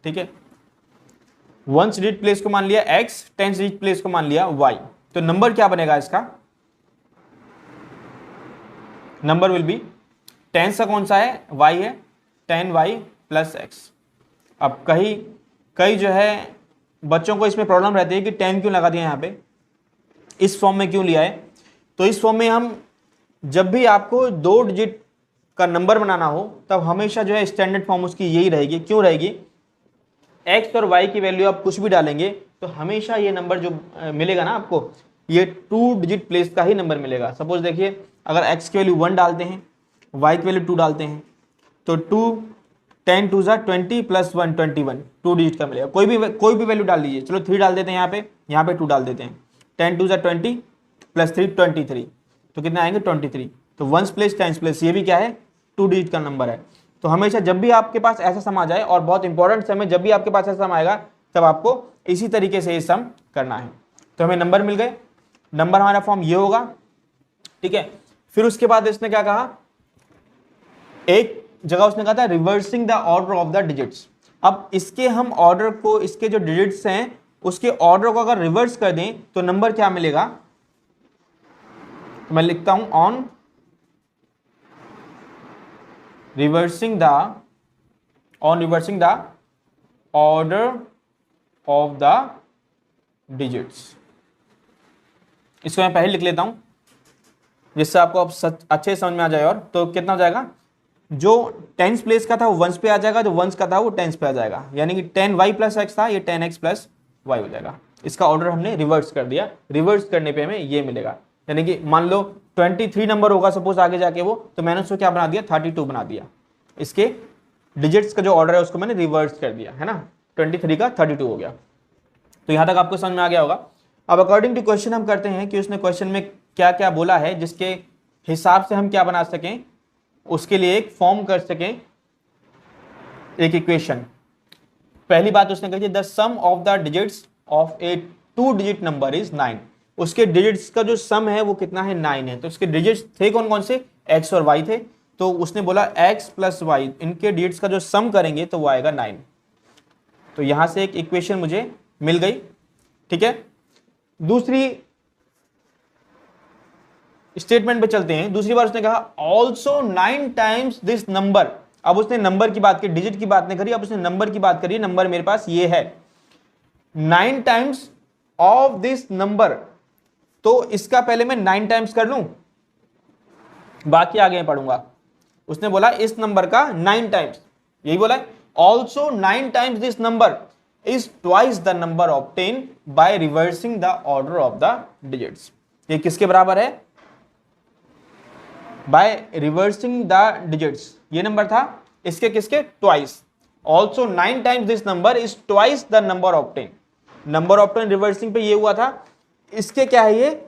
ठीक है। वंस डिजिट प्लेस को मान लिया x, टेंस डिजिट प्लेस को मान लिया y। तो नंबर क्या बनेगा इसका, नंबर विल बी, टेंस का कौन सा है, y है, 10y प्लस एक्स। अब कई जो है बच्चों को इसमें प्रॉब्लम रहती है कि 10 क्यों लगा दिया यहाँ पे, इस फॉर्म में क्यों लिया है। तो इस फॉर्म में हम जब भी आपको 2 डिजिट का नंबर बनाना हो, तब हमेशा जो है स्टैंडर्ड फॉर्म उसकी यही रहेगी। क्यों रहेगी, एक्स और वाई की वैल्यू आप कुछ भी डालेंगे तो हमेशा ये नंबर जो मिलेगा ना आपको, ये 2 डिजिट प्लेस का ही नंबर मिलेगा। सपोज देखिए, अगर एक्स की वैल्यू 1 डालते हैं, वाई की वैल्यू 2 डालते हैं, तो 10 2 ज़ा 20 प्लस 1 21, 2 डिजिट का मिलेगा। कोई भी वैल्यू डाल दीजिए। चलो 3 डाल देते हैं, यहाँ पे 2 डाल देते हैं। 10 2 ज़ा 20 प्लस 3 23, तो कितने आएंगे 23। तो वंस प्लेस टेंस प्लेस, ये भी क्या है, 2 डिजिट का नंबर है। तो हमेशा जब भी आपके पास ऐसा सम आ जाए, और बहुत इंपॉर्टेंट सम है, जब भी आपके पास ऐसा सम आएगा तब आपको इसी तरीके से ये सम करना है। तो हमें नंबर मिल गए, नंबर हमारा फॉर्म ये होगा, ठीक है। फिर उसके बाद इसने क्या कहा, एक जगह उसने कहा था reversing the order of the digits. अब इसके हम ऑर्डर को, इसके जो डिजिट्स हैं उसके ऑर्डर को अगर रिवर्स कर दें तो नंबर क्या मिलेगा। तो मैं लिखता हूं on reversing the order of the digits. इसको मैं पहले लिख लेता हूं जिससे आपको अब अच्छे समझ में आ जाए। और तो कितना हो जाएगा, जो टेंस प्लेस का था वो वंस पे आ जाएगा, जो वंस का था वो टेंस पे आ जाएगा। यानी कि 10y प्लस एक्स था, ये 10x प्लस वाई हो जाएगा। इसका ऑर्डर हमने रिवर्स कर दिया। रिवर्स करने पे हमें ये मिलेगा, यानी कि मान लो 23 नंबर होगा सपोज आगे जाके वो, तो मैंने उसको क्या बना दिया, 32 बना दिया। इसके डिजिट्स का जो ऑर्डर है उसको मैंने रिवर्स कर दिया, है ना। 23 का 32 हो गया। तो यहां तक आपको समझ में आ गया होगा। अब अकॉर्डिंग टू क्वेश्चन हम करते हैं कि उसने क्वेश्चन में क्या क्या बोला है, जिसके हिसाब से हम क्या बना सकें, उसके लिए एक फॉर्म कर सकें, एक इक्वेशन। पहली बात उसने कही थी the sum of the digits of a 2 digit number is 9। उसके डिजिट्स का जो सम है वो कितना है, 9 है। तो उसके डिजिट्स थे कौन कौन से, एक्स और वाई थे। तो उसने बोला एक्स प्लस वाई, इनके डिजिट्स का जो सम करेंगे तो वो आएगा 9। तो यहां से एक इक्वेशन मुझे मिल गई, ठीक है। दूसरी स्टेटमेंट पे चलते हैं। दूसरी बार उसने कहा ऑल्सो 9 टाइम्स दिस नंबर। अब उसने नंबर की बात की, डिजिट की बात नहीं करी, अब उसने नंबर की बात करी। नंबर मेरे पास ये है 9 टाइम्स ऑफ दिस नंबर। तो इसका पहले मैं 9 टाइम्स कर लूं, बाकी आगे मैं पढ़ूंगा। उसने बोला इस नंबर का 9 टाइम्स, यही बोला है। Also 9 times this number is twice the number obtain by reversing the order of the digits. ये किसके बराबर है, बाय रिवर्सिंग द डिजिट्स। ये नंबर था इसके किसके, twice. Also 9 times this number is twice the number obtain. Number obtain reversing पे ये हुआ था, इसके क्या है,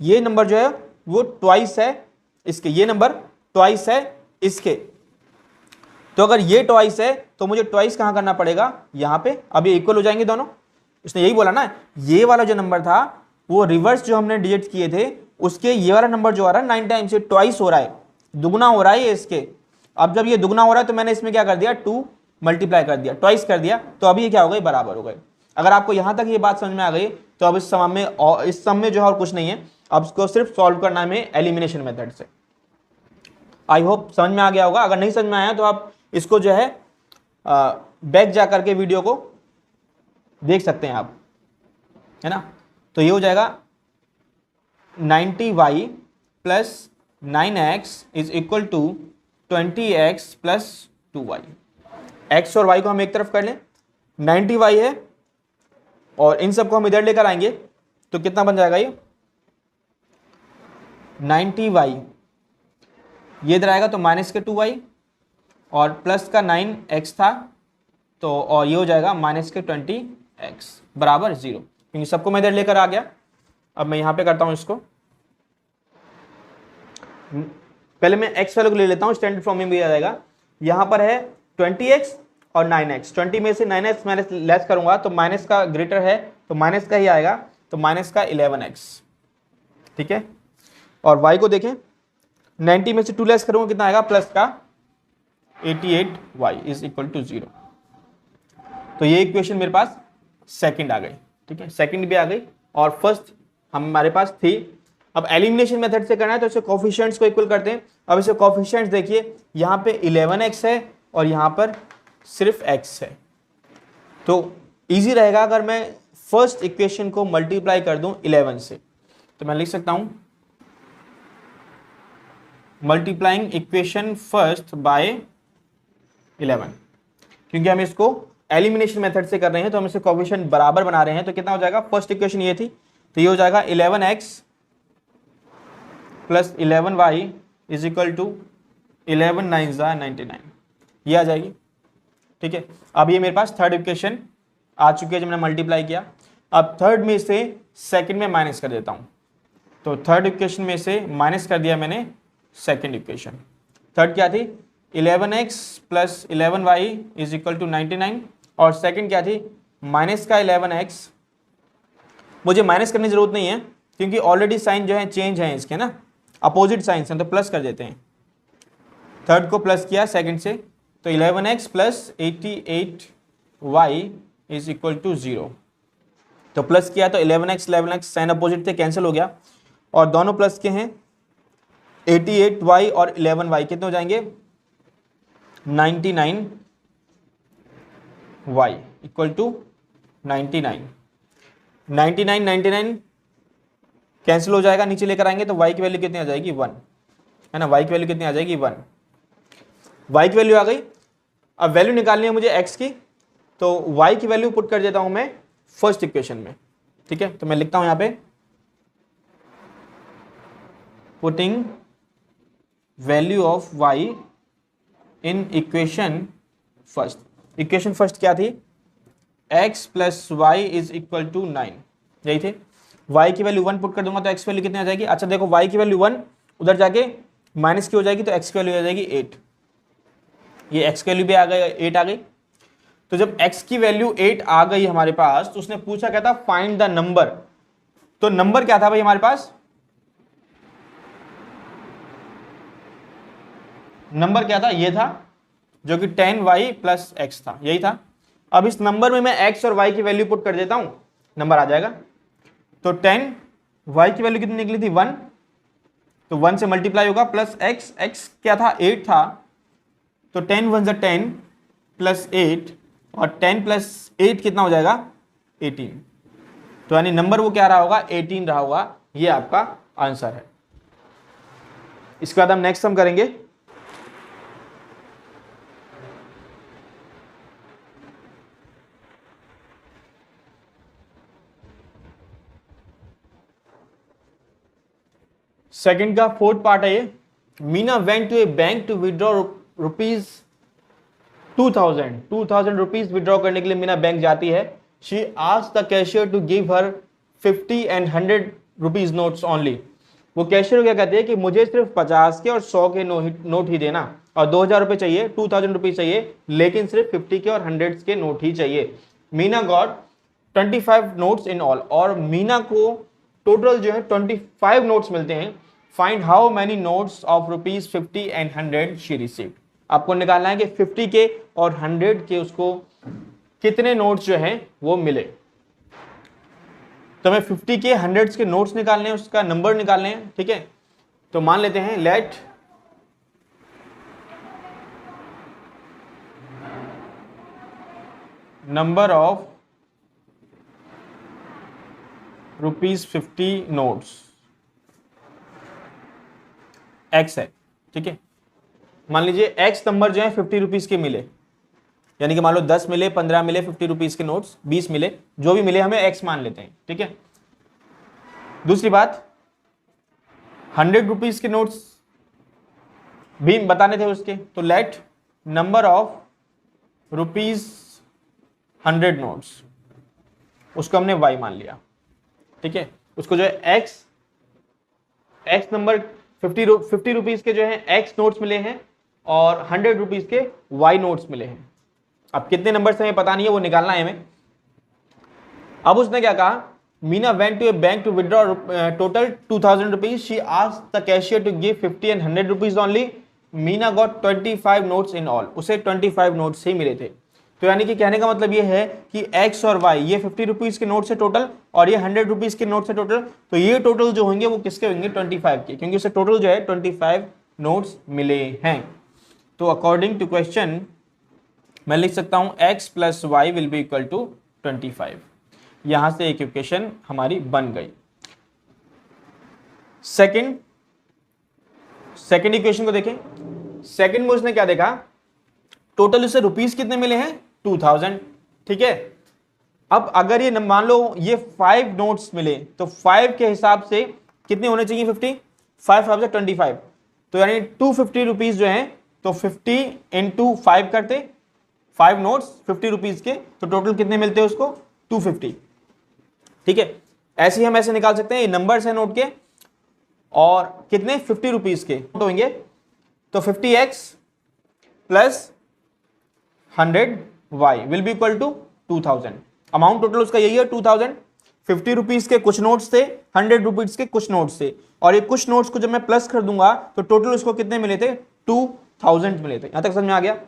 ये नंबर जो है वो ट्वाइस है इसके, ये नंबर ट्वाइस है इसके। तो अगर ये ट्वाइस है तो मुझे ट्वाइस कहां करना पड़ेगा, यहां पे। अब ये इक्वल हो जाएंगे दोनों। इसने यही बोला ना, ये वाला जो नंबर था वो रिवर्स जो हमने डिजिट किए थे उसके ये वाला नंबर जो आ रहा है 9 टाइम्स, ये ट्वाइस हो रहा है, दुगना हो रहा है ये इसके। अब जब ये दुगना हो रहा है तो मैंने इसमें क्या कर दिया, 2 मल्टीप्लाई कर दिया, ट्वाइस कर दिया, तो अभी ये क्या हो गए, बराबर हो गए। अगर आपको यहां तक ये बात समझ में आ गई तो अब इस सम में जो है और कुछ नहीं है, अब इसको सिर्फ सॉल्व करना है एलिमिनेशन मेथड से। आई होप समझ में आ गया होगा। अगर नहीं समझ में आया तो आप इसको जो है बैक जा करके वीडियो को देख सकते हैं आप, है ना। तो ये हो जाएगा 90y plus 9x is equal to 20x plus 2y। x और y को हम एक तरफ कर लें, 90y है और इन सबको हम इधर लेकर आएंगे तो कितना बन जाएगा ये 90y, ये इधर आएगा तो माइनस के 2y और प्लस का 9x था तो, और ये हो जाएगा माइनस के 20x बराबर 0, क्योंकि सबको मैं इधर लेकर आ गया। अब मैं यहाँ पे करता हूँ इसको, पहले मैं x वैल्यू को ले लेता हूँ, स्टैंडर्ड फॉर्म में भी आ जाएगा। यहाँ पर है 20x और 9x, 20 में से 9x मैंने लेस करूंगा तो माइनस का ग्रेटर है तो माइनस का ही आएगा, तो माइनस का 11x, ठीक है। और y को देखें, 90 में से 2 लेस करूंगा कितना आएगा, प्लस का 88y इज इक्वल टू 0। तो ये इक्वेशन मेरे पास सेकंड आ गई, ठीक है, सेकंड भी आ गई और फर्स्ट हमारे पास थी। अब एलिमिनेशन मेथड से करना है तो इसे कोफिशिएंट्स को इक्वल करते हैं। अब इसे कोफिशिएंट्स देखिए, यहाँ पे 11x है और यहाँ पर सिर्फ x है, तो इजी रहेगा अगर मैं फर्स्ट इक्वेशन को मल्टीप्लाई कर दूं 11 से। तो मैं लिख सकता हूं मल्टीप्लाइंग इक्वेशन फर्स्ट बाय 11, क्योंकि हम इसको एलिमिनेशन मेथड से कर रहे हैं तो हम इसे कोफिशिएंट बराबर बना रहे हैं। तो कितना हो जाएगा, फर्स्ट इक्वेशन ये थी तो ये हो जाएगा 11x plus 11y is equal to 11 9 99, ये आ जाएगी, ठीक है। अब ये मेरे पास थर्ड इक्वेशन आ चुकी है जब मैंने मल्टीप्लाई किया। अब थर्ड में से सेकंड में माइनस कर देता हूं, तो थर्ड इक्वेशन में से माइनस कर दिया मैंने सेकंड इक्वेशन। थर्ड क्या थी, 11x plus 11y is equal to 99 और सेकंड क्या थी, माइनस का 11x। मुझे माइनस करने की जरूरत नहीं है क्योंकि ऑलरेडी साइन जो है चेंज है इसके ना, अपोजिट साइंस हैं, तो प्लस कर देते हैं। थर्ड को प्लस किया सेकंड से, तो 11x plus 88y is equal to 0। तो प्लस किया तो 11x साइन अपोजिट थे, कैंसिल हो गया और दोनों प्लस के हैं। 88y और 11y कितने हो जाएंगे, 99y इक्वल टू 99 कैंसिल हो जाएगा, नीचे लेकर आएंगे तो y की वैल्यू कितनी आ जाएगी, 1, है ना। y की वैल्यू कितनी आ जाएगी, 1। y की वैल्यू आ गई। अब वैल्यू निकालनी है मुझे x की, तो y की वैल्यू पुट कर देता हूं मैं फर्स्ट इक्वेशन में, ठीक है। तो मैं लिखता हूं यहां पे putting value of y in equation first. Equation first क्या थी, x plus y is equal to 9, यही थे। y की वैल्यू 1 पुट कर दूंगा तो x वैल्यू कितनी आ जाएगी, अच्छा देखो y की वैल्यू 1 उधर जाके माइनस की हो जाएगी तो x की वैल्यू आ जाएगी 8, ये x की वैल्यू भी आ गई 8 आ गई। तो जब x की वैल्यू 8 आ गई हमारे पास तो उसने पूछा क्या था, फाइंड द नंबर। तो नंबर क्या था भाई हमारे पास, नंबर क्या था, ये था जो कि 10y प्लस x था, यही था। अब इस नंबर में मैं x और y की वैल्यू पुट कर देता हूं, नंबर आ जाएगा। तो 10y की वैल्यू कितनी निकली थी, 1, तो 1 से मल्टीप्लाई होगा प्लस x क्या था, 8 था, तो 10 1 10 प्लस 8 और 10 प्लस 8 कितना हो जाएगा, 18। तो यानी नंबर वो क्या रहा होगा, 18 रहा होगा। ये आपका आंसर है। इसके बाद हम नेक्स्ट सम करेंगे। सेकंड का फोर्थ पार्ट है ये। Meena went to a bank to withdraw rupees 2000 rupees withdraw करने के लिए मीना बैंक जाती है। She asked the cashier to give her 50 and 100 rupees notes only. वो कैशियर क्या कहते हैं कि मुझे सिर्फ 50 के और 100 के नोट ही देना और 2000 रुपए चाहिए, 2000 रुपीज चाहिए, लेकिन सिर्फ 50 के और 100 के नोट ही चाहिए। Meena got 25 notes in all, और मीना को टोटल जो है 25 नोट्स मिलते हैं। Find how many notes of ₹50 and 100 she received. आपको निकालना है कि 50 के और 100 के उसको कितने नोट्स जो हैं वो मिले। तो हमें 50 के 100 के नोट्स निकालने हैं, उसका नंबर निकालने हैं, ठीक है। तो मान लेते हैं let number of ₹50 notes x है, ठीक है। मान लीजिए एक्स नंबर जो है 50 रुपीज के मिले, यानी कि मान लो 10 मिले, 15 मिले 50 रुपीज के नोट्स, 20 मिले, जो भी मिले हमें एक्स मान लेते हैं, ठीक है। दूसरी बात 100 रुपीज के नोट्स भी बताने थे उसके, तो लेट नंबर ऑफ ₹100 नोट्स, उसको हमने वाई मान लिया, ठीक है। उसको जो है एक्स नंबर 50 रुपीज के जो है एक्स नोट्स मिले हैं और 100 रुपीज के वाई नोट्स मिले हैं। अब कितने नंबर से हमें पता नहीं है, वो निकालना है हमें। अब उसने क्या कहा, Meena went to a bank to withdraw total 2000 rupees, she asked the cashier to give 50 and 100 rupees only, Meena got 25 notes in all, उसे 25 नोट्स ही मिले थे। तो यानी कि कहने का मतलब ये है कि एक्स और वाई ये 50 रुपीज के नोट से टोटल और ये 100 रुपीज के नोट से टोटल, तो ये टोटल जो होंगे वो किसके होंगे, 25 के, क्योंकि उसे टोटल जो है 25 नोट्स मिले हैं। तो अकॉर्डिंग टू क्वेश्चन मैं लिख सकता हूं x plus y will be equal to 25। यहां से एक इक्वेशन हमारी बन गई। सेकंड इक्वेशन को देखें। सेकंड में उसने क्या देखा, टोटल उसे रुपीस कितने मिले हैं, 2000, ठीक है। अब अगर ये मान लो ये 5 नोट्स मिले तो 5 के हिसाब से कितने होने चाहिए, 50, 5 5 से 25, तो यानी 250 रुपीज जो है, तो 50 इंटू 5 करते, 5 नोट्स 50 रुपीज के, तो टोटल कितने मिलते हैं उसको, 250, ठीक है। ऐसे ही हम ऐसे निकाल सकते हैं, ये नंबर्स हैं नोट के और कितने 50 रुपीज के तो होंगे, तो 50x plus 100y will be equal to 2000। Amount total उसका यही है 2000। 50 रुपीज के कुछ नोट्स थे, 100 रुपीज के कुछ नोट्स थे, और ये कुछ नोट्स को जब मैं प्लस कर दूंगा तो टोटल उसको कितने मिले थे, 2000 मिले थे। यहां तक समझ में आ गया।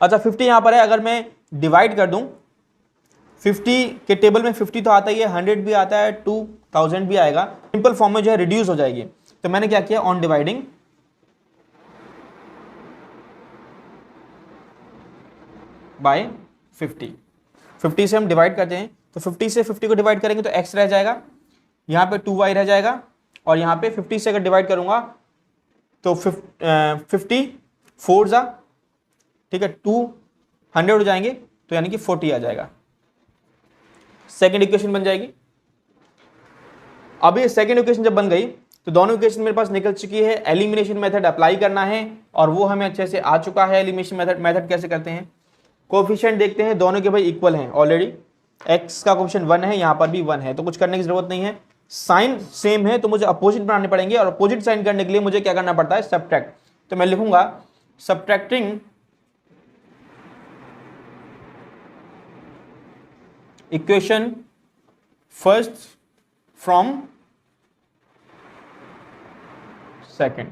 अच्छा 50 यहां पर है, अगर मैं डिवाइड कर दूं, 50 के टेबल में 50 तो आता ही है, 100 भी आता है, 2000 भी आएगा, सिंपल फॉर्म में जो है रिड्यूस हो जाएगी। तो मैंने क्या किया, ऑन डिवाइडिंग बाय 50 से हम डिवाइड करते हैं, तो 50 से 50 को डिवाइड करेंगे तो x रह जाएगा, यहाँ पे 2y रह जाएगा, और यहाँ पे 50 से अगर डिवाइड करूंगा तो 50 4 जा, ठीक है, 200 हो जाएंगे, तो यानी कि 40 आ जाएगा। सेकेंड इक्वेशन बन जाएगी। अब ये सेकेंड इक्वेशन जब बन गई तो दोनों इक्वेशन मेरे पास निकल चुकी है, एलिमिनेशन मेथड अप्लाई करना है और वो हमें अच्छे से आ चुका है। एलिमिनेशन मेथड कैसे करते हैं, कोफिशिएंट देखते हैं, दोनों के भाई इक्वल हैं ऑलरेडी, x का कोफिशिएंट 1 है, यहाँ पर भी 1 है, तो कुछ करने की जरूरत नहीं है। साइन सेम है तो मुझे अपोजिट बनाने पड़ेंगे, और अपोजिट साइन करने के लिए मुझे क्या करना पड़ता है, सब्ट्रैक्ट। तो मैं लिखूंगा subtracting equation first from second.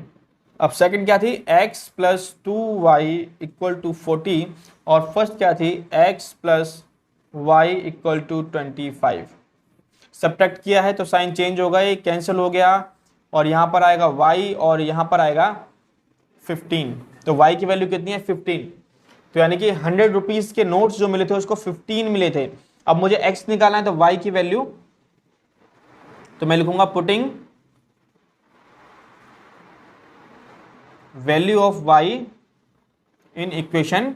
अब सेकंड क्या थी, x plus 2y equal to 40, और फर्स्ट क्या थी, x plus y equal to 25। Subtract किया है तो साइन चेंज हो गए, कैंसिल हो गया, और यहाँ पर आएगा y और यहाँ पर आएगा 15, तो y की वैल्यू कितनी है, 15। तो यानी कि 100 रुपीज के नोट्स जो मिले थे उसको 15 मिले थे। अब मुझे x निकालना है तो y की वैल्यू, तो मैं लिखूंगा putting value of y in equation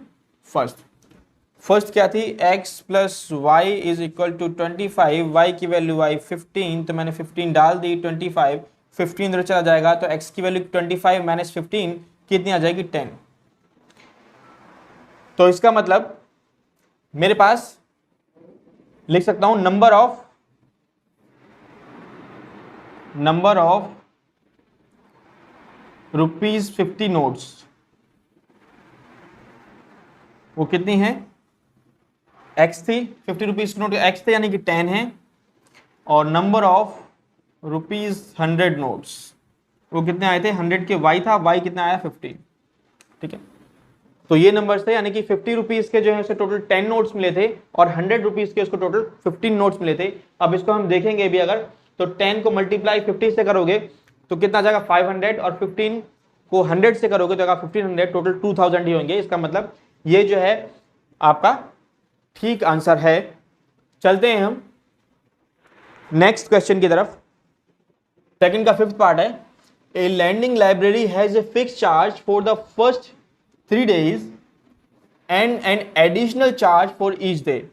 first क्या थी, x plus y is equal to 25, y की वैल्यू y 15, तो मैंने 15 डाल दी, 25 15 इधर चला जाएगा, तो x की वैल्यू 25 माइनस 15 कितनी आ जाएगी, 10। तो इसका मतलब मेरे पास लिख सकता हूं नंबर ऑफ ₹50 नोट्स वो कितनी है, x थी, 50 रुपीज की नोट x थे यानी कि 10 है, और नंबर ऑफ ₹100 नोट्स, वो कितने आए थे, 100 के y था, y कितना आया 15, ठीक है। तो ये नंबर्स थे, यानी कि 50 रुपीज के जो है उसे टोटल 10 नोट्स मिले थे और 100 रुपीज के उसको टोटल 15 नोट्स मिले थे। अब इसको हम देखेंगे भी, अगर तो 10 को मल्टीप्लाई 50 से करोगे तो कितना आ जाएगा 500, और 15 को 100 से करोगे तो 1500, टोटल 2000 ही होंगे। इसका मतलब ये जो है आपका ठीक आंसर है। चलते हैं हम नेक्स्ट क्वेश्चन की तरफ। सेकंड का 5th पार्ट है, a lending library has a fix charge for the first 3 days and an additional charge for each day.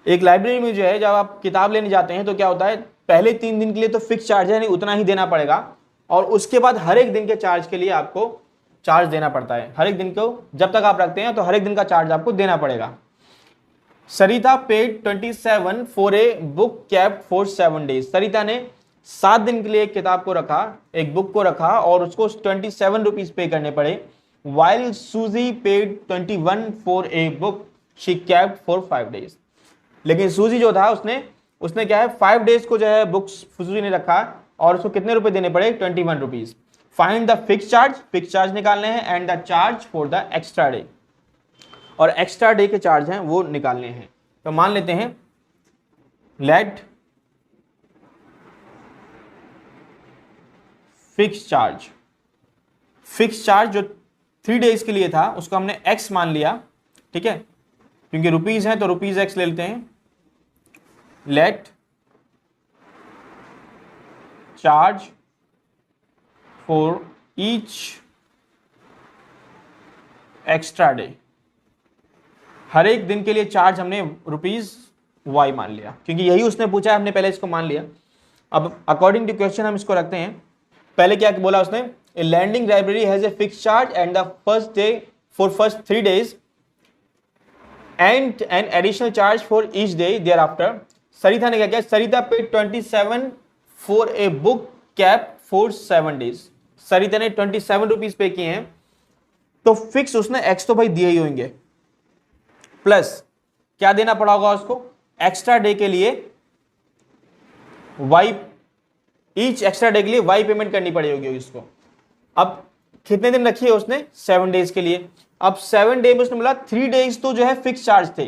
एक लाइब्रेरी में जो है जब आप किताब लेने जाते हैं तो क्या होता है, पहले 3 दिन के लिए तो फिक्स चार्ज है, यानी उतना ही देना पड़ेगा, और उसके बाद हर एक दिन के चार्ज के लिए आपको चार्ज देना पड़ता है। हर एक दिन को जब तक आप रखते हैं तो हर एक दिन का चार्ज आपको देना पड़ेगा। Sarita paid 27 for a book kept for 7 days। Sarita ने 7 दिन के लिए एक किताब को रखा, एक बुक को रखा, और उसको 27 रुपीज पे करने पड़े। While Suzy paid 21 for a book she kept for 5 days। लेकिन सूजी जो था उसने क्या है 5 days को जो है बुक्स सूजी ने रखा और उसको कितने रुपए देने पड़े 21 rupees. Find the fix charge निकालने हैं, and the charge for the extra day, और एक्स्ट्रा डे के चार्ज हैं वो निकालने हैं। तो मान लेते हैं लेट फिक्स चार्ज जो 3 days के लिए था उसको हमने x मान लिया, ठीक है, क्योंकि रुपीज है तो रुपीज x ले लेते हैं। Late charge for each extra day, हर एक दिन के लिए चार्ज हमने रुपीज y मान लिया, क्योंकि यही उसने पूछा है, हमने पहले इसको मान लिया। अब अकॉर्डिंग टू क्वेश्चन हम इसको रखते हैं। पहले क्या बोला उसने, a lending library has a fix charge and the first day for first 3 days and an additional charge for each day thereafter. Sarita ने क्या किया, Sarita pay 27 for a book kept for 7 days। Sarita ने 27 रुपीज पे किए हैं, तो fix उसने x तो भाई दिए ही होंगे, प्लस क्या देना पड़ा होगा उसको, एक्स्ट्रा डे के लिए वाई, ईच एक्स्ट्रा डे के लिए वाई पेमेंट करनी पड़ी होगी उसको। अब कितने दिन रखी है उसने 7 days के लिए। अब 7 day में उसने बोला 3 days तो जो है फिक्स चार्ज थे,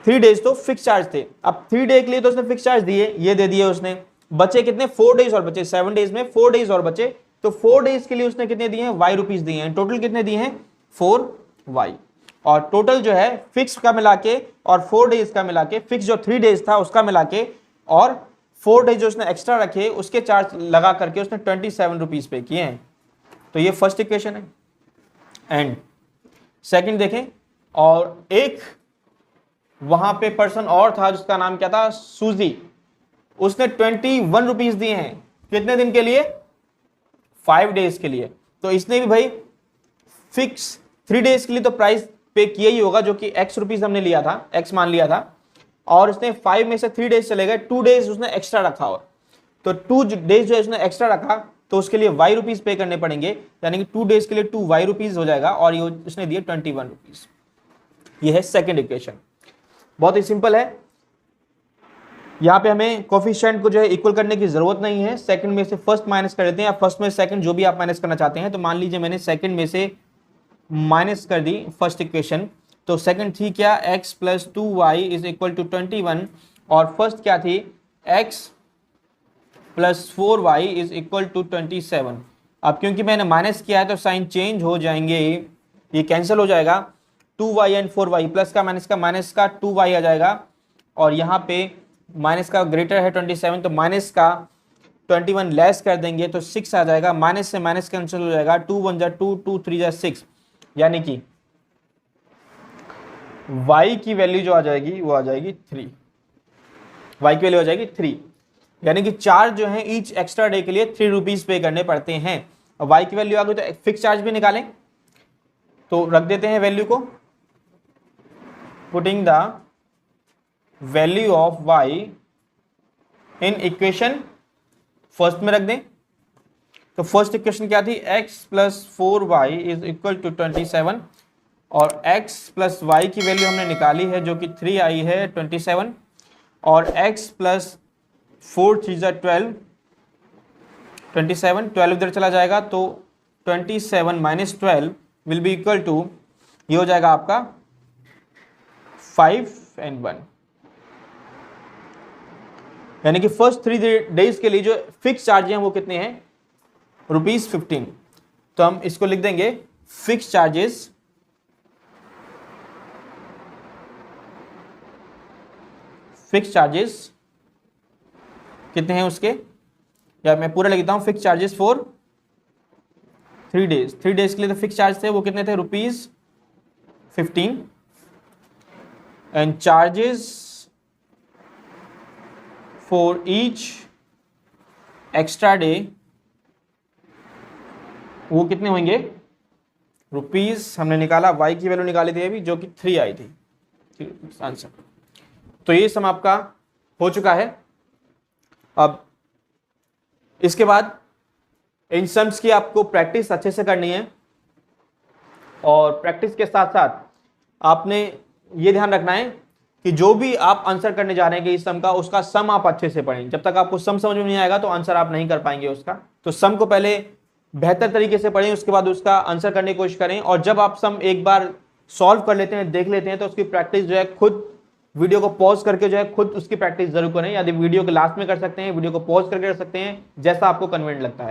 3 days तो फिक्स चार्ज थे। अब 3 day के लिए तो उसने फिक्स चार्ज दिए, ये दे दिए उसने, बचे कितने 4 days और बचे, 7 days में 4 days और बचे, तो 4 days के लिए उसने कितने दिए हैं y रुपीज दिए हैं। टोटल कितने दिए हैं 4y, और टोटल जो है फिक्स का मिला के और 4 days का मिला के, फिक्स जो 3 days था उसका मिला के और 4 days जो उसने एक्स्ट्रा रखे उसके चार्ज लगा करके उसने 27 रुपीज पे किए हैं। तो ये फर्स्ट इक्वेशन है। एंड सेकंड देखें, और एक वहां पे पर्सन और था जिसका नाम क्या था, सूजी, उसने 21 रुपीज दिए हैं, कितने दिन के लिए 5 days के लिए। तो इसने भी भाई फिक्स 3 days के लिए तो प्राइस पे किया ही होगा, जो कि x रुपीज हमने लिया था, x मान लिया था, और उसने 5 में से 3 days चले गए, 2 days उसने एक्स्ट्रा रखा, और तो 2 days जो उसने एक्स्ट्रा रखा तो उसके लिए y रुपीज पे करने पड़ेंगे, यानी कि 2 days के लिए 2y रुपीज हो जाएगा, और ये उसने दिए 21 रुपीज। ये है सेकंड इक्वेशन, बहुत ही सिंपल है। यहाँ पे हमें कोफिशिएंट को जो है इक्वल करने की जरूरत नहीं है, सेकंड में से फर्स्ट माइनस कर देते हैं, या फर्स्ट में सेकंड जो भी आप माइनस करना चाहते हैं। तो मान लीजिए मैंने सेकंड में से माइनस कर दी फर्स्ट इक्वेशन, तो सेकंड थी क्या x plus 2y is equal to 21, और फर्स्ट क्या थी x plus 4y is equal to 27। अब क्योंकि मैंने माइनस किया है तो साइन चेंज हो जाएंगे, ये कैंसिल हो जाएगा, 2y एंड 4y, प्लस का माइनस का 2y आ जाएगा, और यहाँ पे माइनस का ग्रेटर है 27 तो माइनस का 21 लेस कर देंगे तो 6 आ जाएगा, माइनस से माइनस कैंसिल हो जाएगा, 2 1 जा 2, 2 3 जा 6, यानी कि y की वैल्यू जो आ जाएगी वो आ जाएगी 3, y की वैल्यू आ जाएगी 3, यानी कि चार्ज जो है ईच एक्स्ट्रा डे के लिए 3 रुपीज पे करने पड़ते हैं। और y की वैल्यू आ गई तो फिक्स चार्ज भी निकालें, तो रख देते हैं वैल्यू को, putting the value of y in equation first में रख दें। तो फर्स्ट इक्वेशन क्या थी, x plus 4y is equal to 27, और x प्लस y की वैल्यू हमने निकाली है जो कि 3 आई है 27, और x प्लस 4 चीज़ा 12, 27, 12 इधर चला जाएगा तो 27 minus 12 will be equal to, ये हो जाएगा आपका 5 and 1, यानी कि फर्स्ट 3 डेज के लिए जो फिक्स चार्ज हैं वो कितने हैं, ₹15। तो हम इसको लिख देंगे फिक्स चार्जेस कितने हैं उसके, या मैं पूरा लिखता हूं, fix charges for 3 days. 3 days के लिए तो फिक्स चार्ज थे वो कितने थे, ₹15, and charges for each extra day वो कितने होंगे, रुपीज हमने निकाला, y की वैल्यू निकाली थी अभी जो कि 3 आई थी आंसर। तो ये सम आपका हो चुका है। अब इसके बाद इन सम्स की आपको प्रैक्टिस अच्छे से करनी है, और प्रैक्टिस के साथ साथ आपने ये ध्यान रखना है कि जो भी आप आंसर करने जा रहे हैं कि इस सम का, उसका सम आप अच्छे से पढ़ें। जब तक आपको सम समझ में नहीं आएगा तो आंसर आप नहीं कर पाएंगे उसका। तो सम को पहले बेहतर तरीके से पढ़ें, उसके बाद उसका आंसर करने की कोशिश करें, और जब आप सम एक बार सॉल्व कर लेते हैं, देख लेते हैं, तो उसकी प्रैक्टिस जो है खुद वीडियो को पॉज करके जो है खुद उसकी प्रैक्टिस जरूर करें। यदि वीडियो के लास्ट में कर सकते हैं, वीडियो को पॉज करके कर सकते हैं, जैसा आपको कन्वीनियंट लगता है।